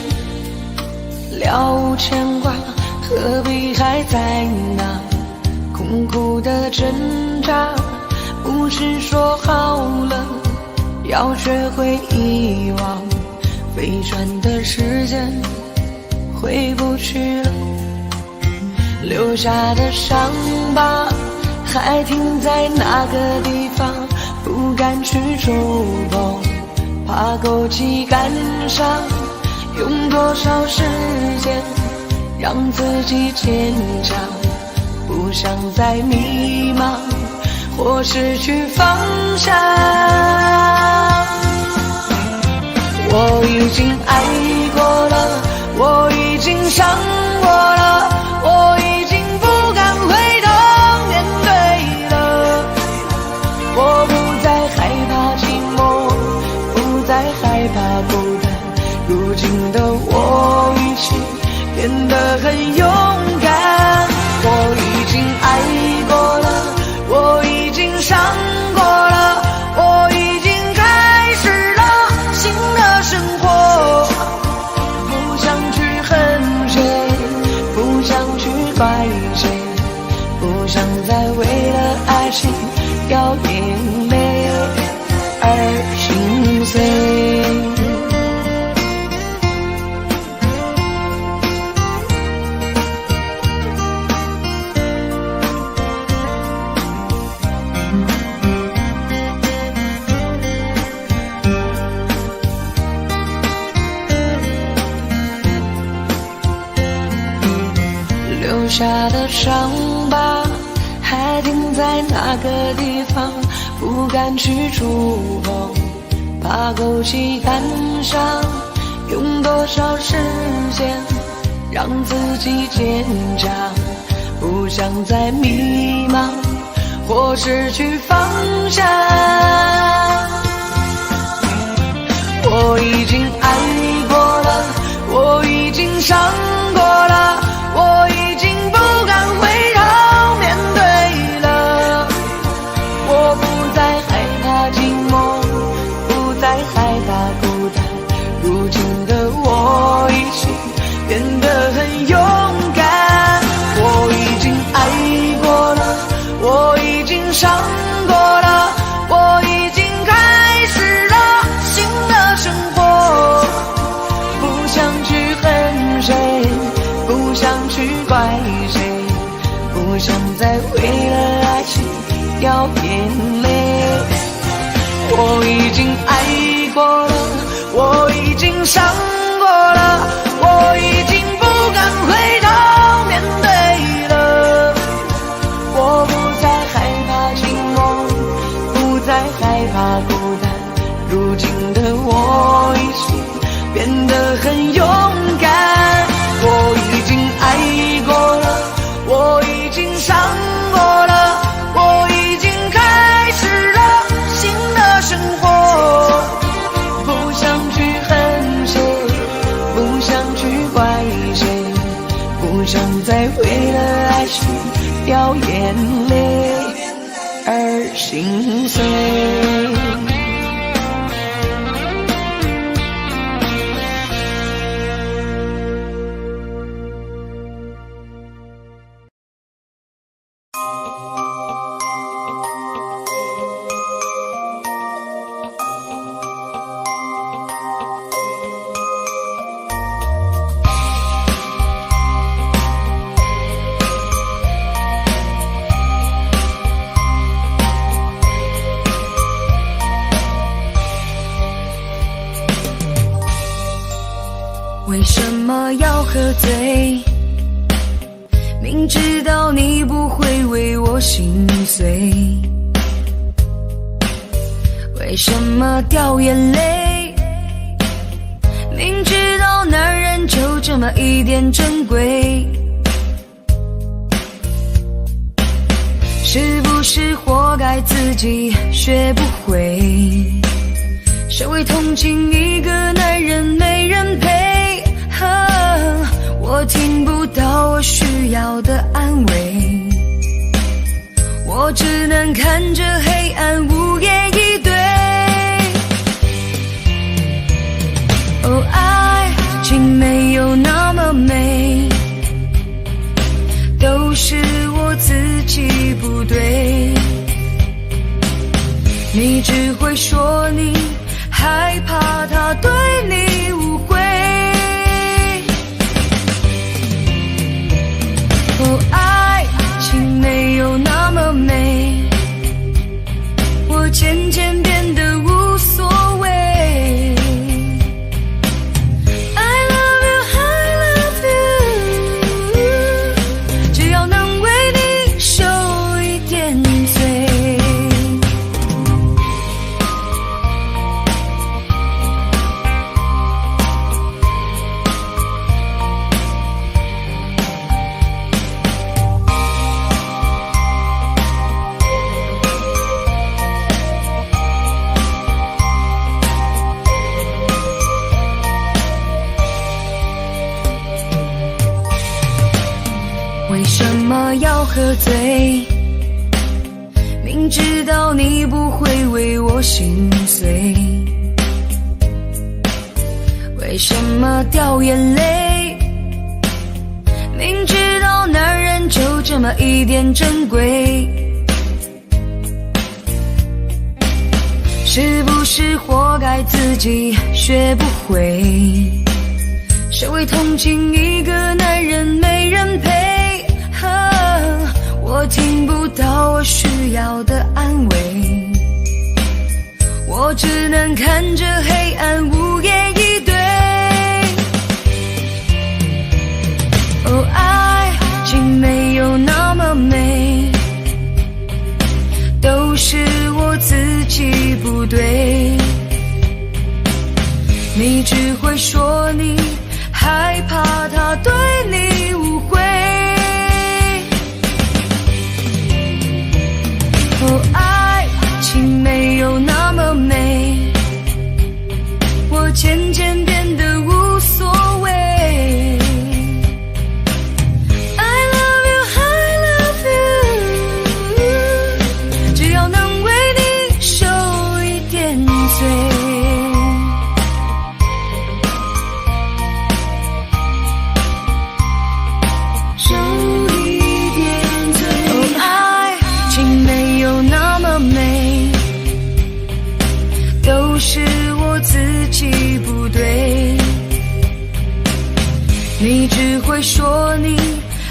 了无牵挂，何必还在那苦苦的挣扎？不是说好了要学会遗忘，飞转的时间回不去了，留下的伤疤还停在那个地方，不敢去触碰，怕勾起感伤。用多少时间让自己坚强，不想再迷茫或失去方向。我已经爱过了，我已经伤过了，我已经不敢回头面对了。我不再害怕寂寞，不再害怕孤单，如今的我已经变得很勇敢。我已经爱过了，我已经伤过了，我已经开始了新的生活。不想去恨谁，不想去怪谁，不想再为了爱情掉眼泪而心碎。留下的伤疤还停在那个地方，不敢去触碰，怕勾起感伤。用多少时间让自己坚强，不想再迷茫或失去方向。我已经爱过了，我已经伤过了，我已经不敢回头面对了。我不再害怕寂寞，不再害怕孤单，如今的我已经变得很勇敢。我已经爱过了，我已经伤过了，我已经开始了新的生活。不想去恨谁，不想去怪谁，不想再为了爱情掉眼泪。我已经爱过了，我已经伤过了，我已经不敢回头面对了。我不再害怕寂寞，不再害怕孤单，如今的我已经变得很勇敢。我已经爱过了，我已经伤过了，我已经开始了新的生活。不想去恨谁，不想去掉眼泪而心碎。为什么要喝醉？明知道你不会为我心碎，为什么掉眼泪？明知道男人就这么一点珍贵，是不是活该自己学不会？谁会同情一个男人没人陪？我听不到我需要的安慰，我只能看着黑暗无言以对。哦，爱情没有那么美，都是我自己不对。你只会说你害怕他对你误会。哦，爱情没有那么美，我渐渐变得无所谓。I love you, I love you， 只要能为你受一点罪。为什么要喝醉？明知道你不会为我心碎，为什么掉眼泪？明知道男人就这么一点珍贵，是不是活该自己学不会？谁会同情一个男人没人陪？我听不到我需要的安慰，我只能看着黑暗无言以对。哦，爱情没有那么美，都是我自己不对。你只会说你害怕他对你误会。哦，爱情没有那么美，我渐渐变得无所谓。I love you, I love you， 只要能为你受一点罪。受一点罪。哦，爱情没有那么美，都是我自己不对。你只会说你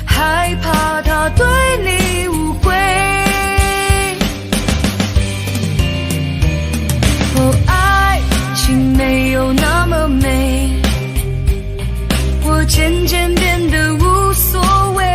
害怕他对你误会。哦，爱情没有那么美，我渐渐变得无所谓。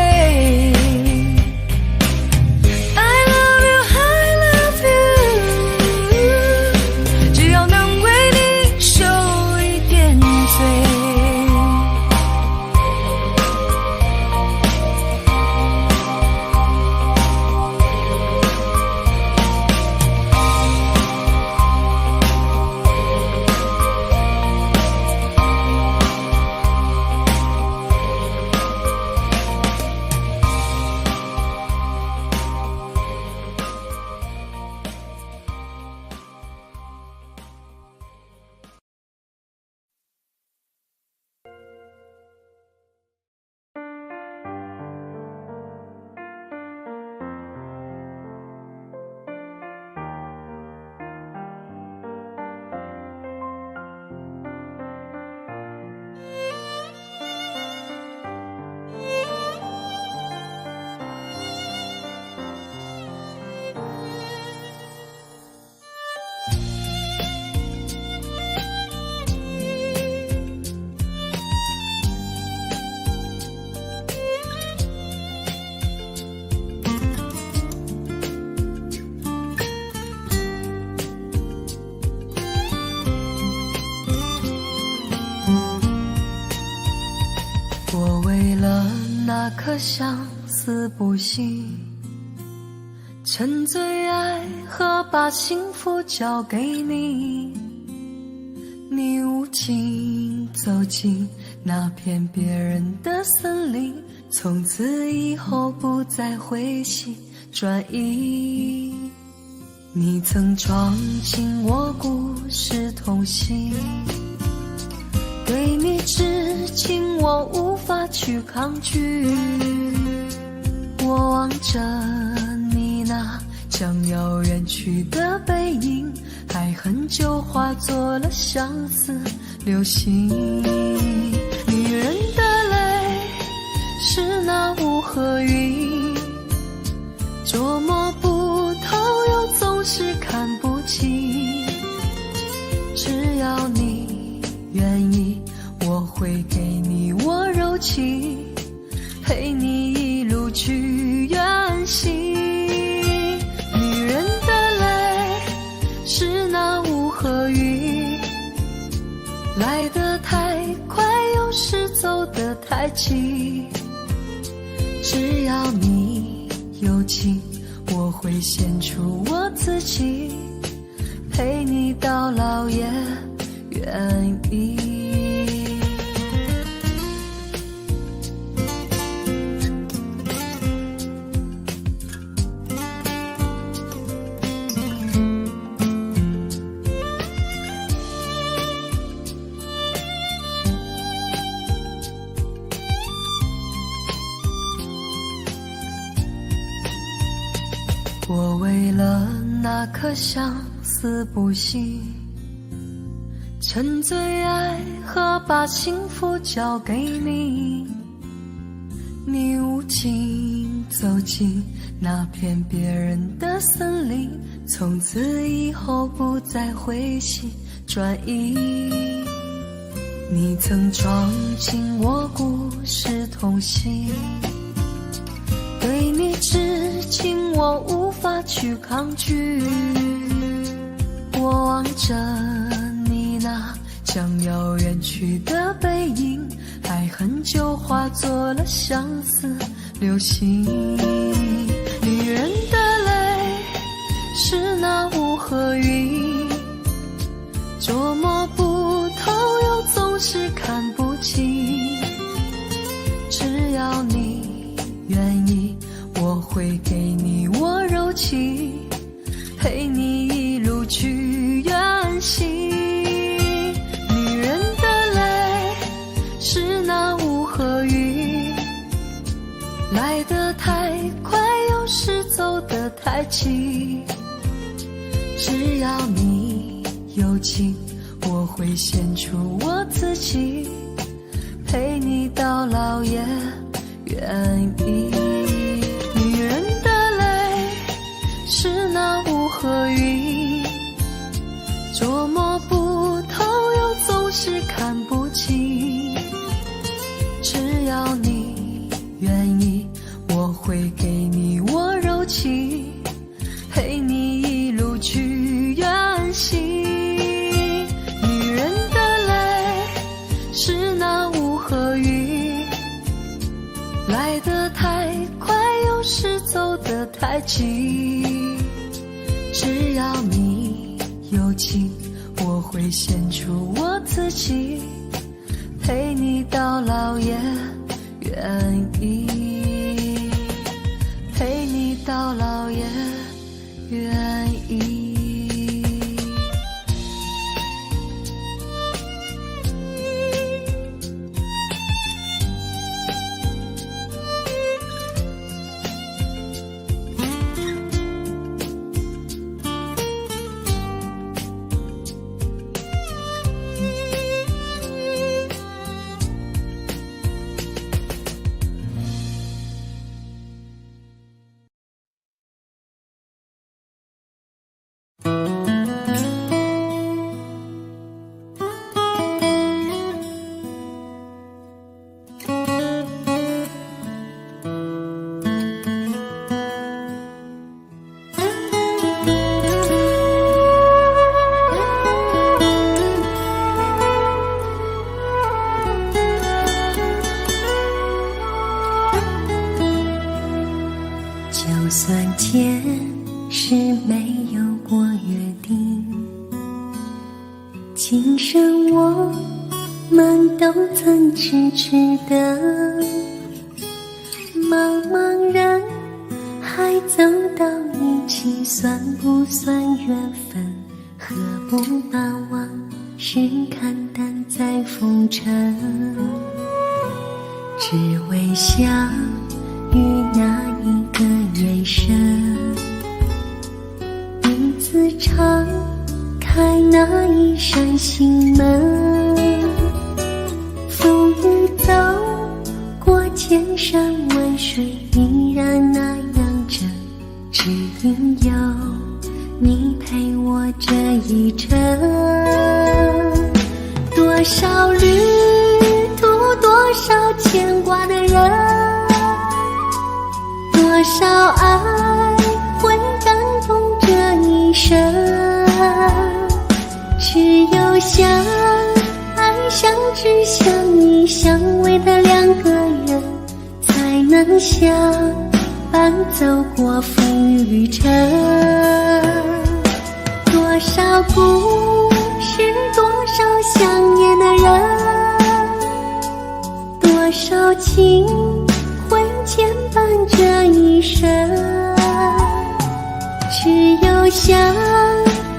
颗相思不息，沉醉爱和把幸福交给你。你无情走进那片别人的森林，从此以后不再回心转意。你曾闯进我故事痛心，对你痴情我无法去抗拒。我望着你那将要远去的背影，爱恨就化作了相思流星。女人的泪是那无和云，捉摸不透又总是看不清。只要你愿意，我会给你我柔情，陪你一路去远行。女人的泪是那无和云，来得太快有时走得太急。只要你有情，我会献出我自己，陪你到老也愿意。我为了那颗相思不息，沉醉爱和把幸福交给你。你无情走进那片别人的森林，从此以后不再回心转意。你曾闯进我故事痛心，对你痴情我无法去抗拒。我望着你那将要远去的背影，爱恨就化作了相思流星。女人的泪是那无和云，捉摸不透又总是看不清。只要你愿意，我会给你我柔情，陪你一路去远行。女人的泪是那无和云，来得太快有时走得太急。只要你有情，我会献出我自己，陪你到老也愿意。女人的泪是那无和云，捉摸不透又总是看不清。只要你愿意，我会给你我柔情，陪你一路去远行。女人的泪是那无和云，来得太快有时走得太急。只要你有情，我会献出我自己，陪你到老也愿意，陪你到老也愿意。今生我们都曾痴痴的茫茫然，还走到一起，算不算缘分？何不把往事看淡在风尘？只为相遇那一个眼神，彼此敞开那一扇心门。风雨走过千山万水，依然那样真，只因有你陪我这一程。多少旅途，多少牵挂的人，多少爱会感动这一生。只有相爱相知相依相偎的两个人，才能相伴走过风雨尘。多少故事，多少想念的人，多少情会牵绊这一生。只有相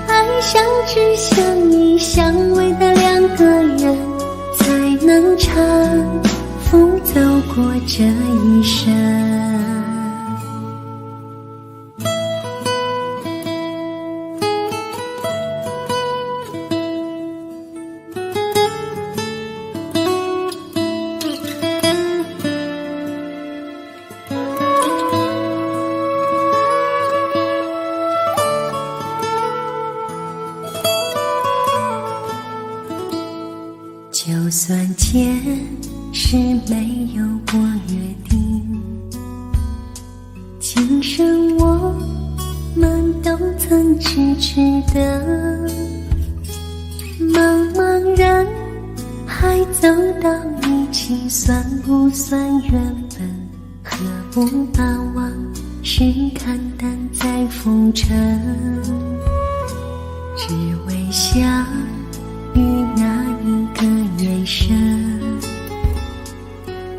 爱相知相依相偎的两个人，才能搀扶走过这一生。就算前世没有过约定，今生我们都曾痴痴的茫茫然，还走到一起，算不算缘分？何不把往事看淡在风尘？只为相遇那一个眼神，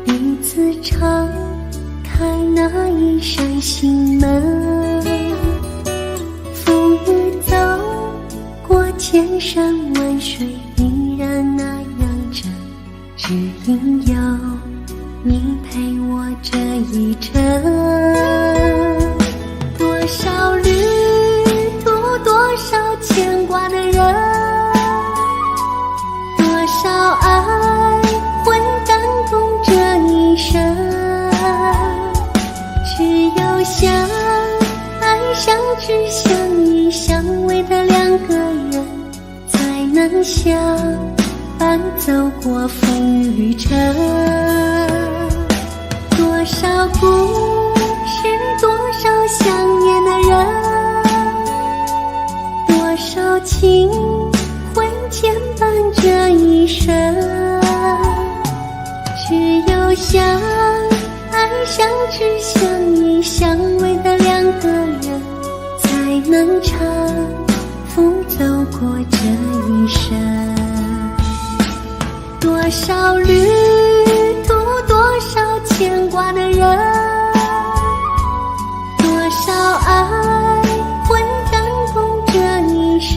彼此敞开那一扇心门。风雨走过千山万水，依然那样真，只因有你陪我这一程。多少旅途，多少牵挂的人，多少爱会感动这一生。只有相爱相知相依相偎的两个人，才能相伴走过风雨尘。多少故事，多少想念的人，多少情会牵绊这一生。只有相爱相知相依相偎的两个人，才能搀扶走过这一生。多少旅途，多少牵挂的人，多少爱会感动这一生。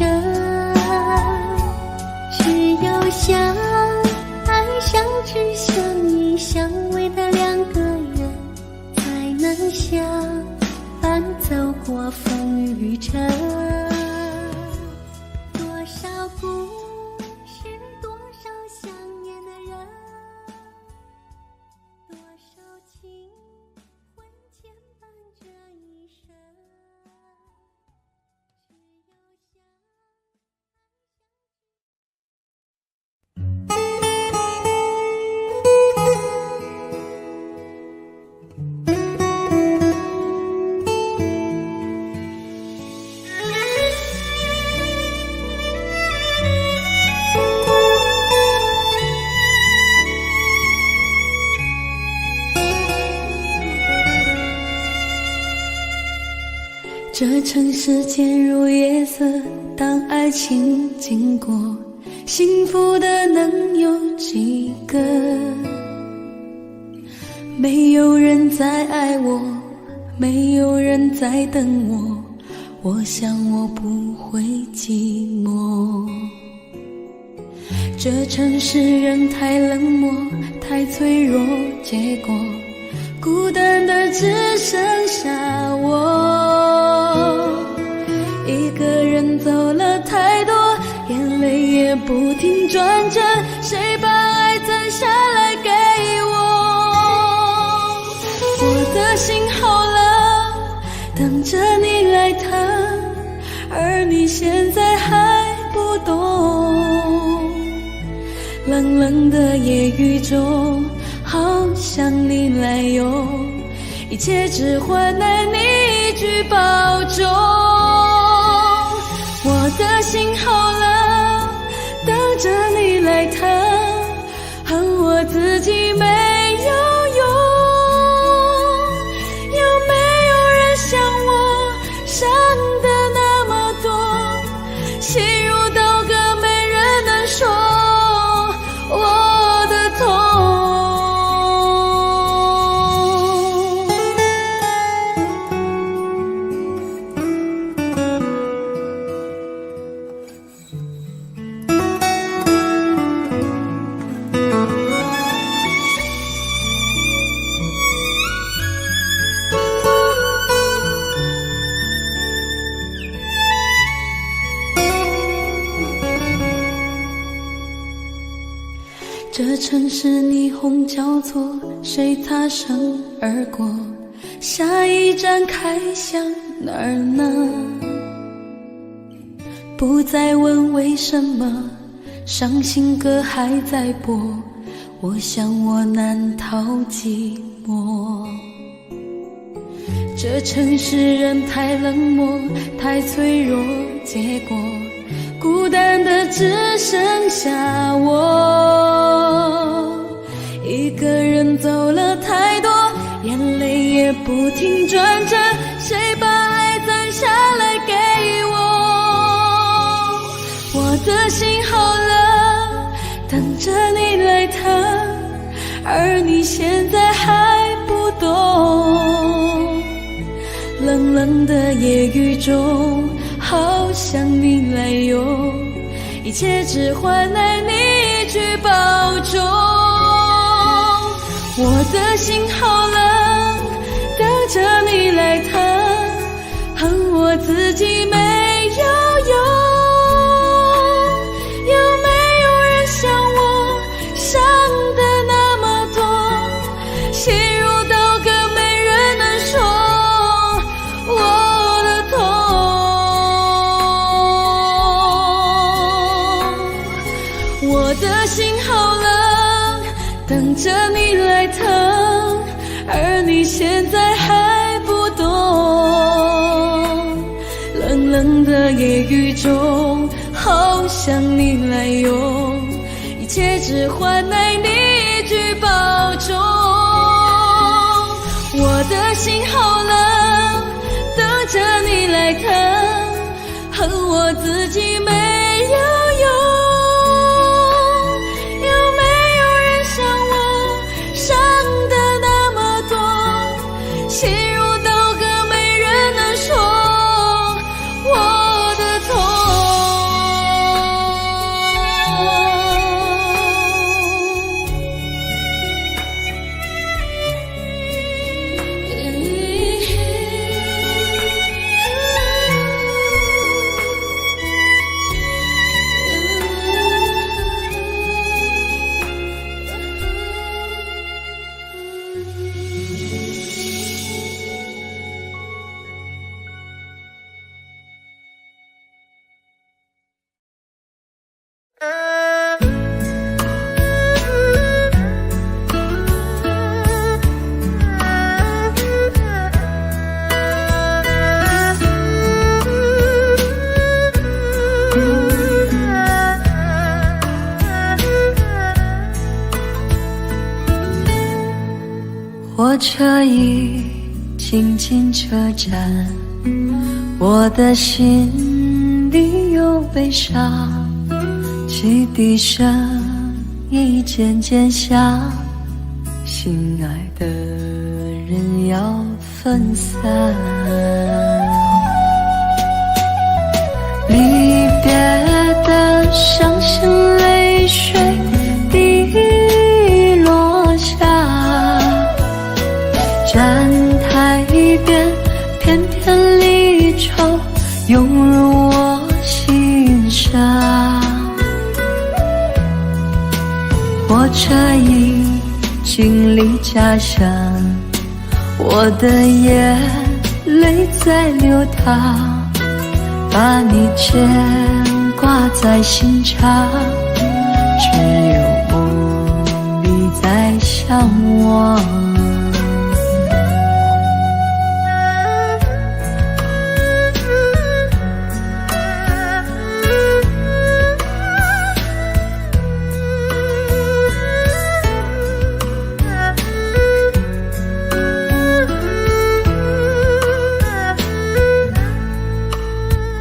只有相爱相知相依相偎的两个人，才能相伴走过风雨尘。多少故事，多少想念的人，多少情会牵绊这一生。只有相这城市渐入夜色，当爱情经过，幸福的能有几个？没有人在爱我，没有人在等我，我想我不会寂寞。这城市人太冷漠，太脆弱，结果孤单的只剩下我。一个人走了太多，眼泪也不停转着，谁把爱攒下来给我？我的心好了，等着你来疼，而你现在还不懂。冷冷的夜雨中，好想你来拥，一切只换来你一句保重。我的心好了，等着你来疼，恨我自己没有用。有没有人像我伤得那么多，心如刀割，没人能说我的痛。这城市霓虹交错，谁擦身而过？下一站开向哪儿呢？不再问为什么，伤心歌还在播，我想我难逃寂寞。这城市人太冷漠，太脆弱，结果孤单的只剩下我。一个人走了太多，眼泪也不停转着，谁把爱攒下来给我？我的心好了，等着你来疼，而你现在还不懂。冷冷的夜雨中，好想你来拥，一切只换来你一句保重。我的心好了，等着你来疼，恨我自己没有用。有没有人像我伤得那么多，心如刀割，没人能说我的痛。我的心好了，等着你来疼，而你现在还不懂。冷冷的夜雨中，好想你来拥，一切只换来你一句保重。我的心好了，等着你来疼，恨我自己没有用。心如刀割，没人能说我的痛。火车已经进车站，我的心里有悲伤，汽笛声已渐渐响，心爱的人要分散。离别的伤心泪水滴落下，站台边片片离愁涌入我心上。火车已经离家乡，我的眼泪在流淌，把你牵挂在心上，只有梦里在向往。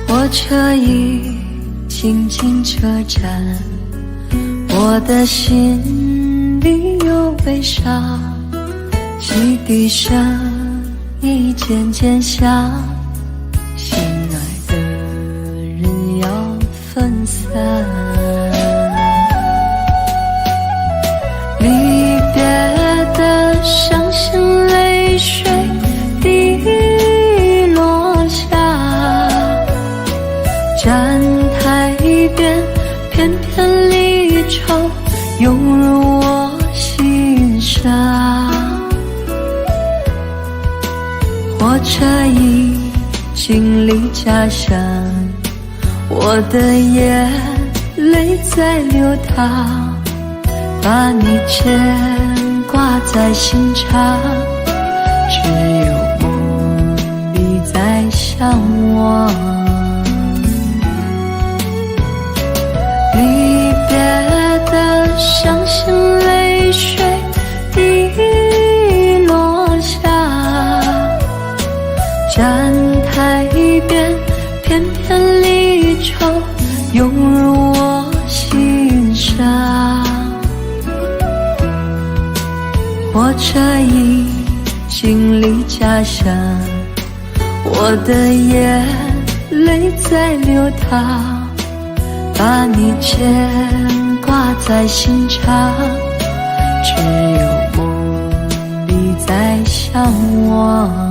火车已经进车站，我的心里有悲伤，汽笛声已渐渐响，心爱的人要分散。离别的伤心泪水滴落下，站台边片片离愁涌入我心上。火车已经离家乡，我的眼泪在流淌，把你牵挂在心上，只有梦里在向往。离别的伤心泪水滴落下，站台边片片离愁涌入我心上。火车已经离家乡，我的眼泪在流淌，把你牵挂在心上，只有梦里在向往。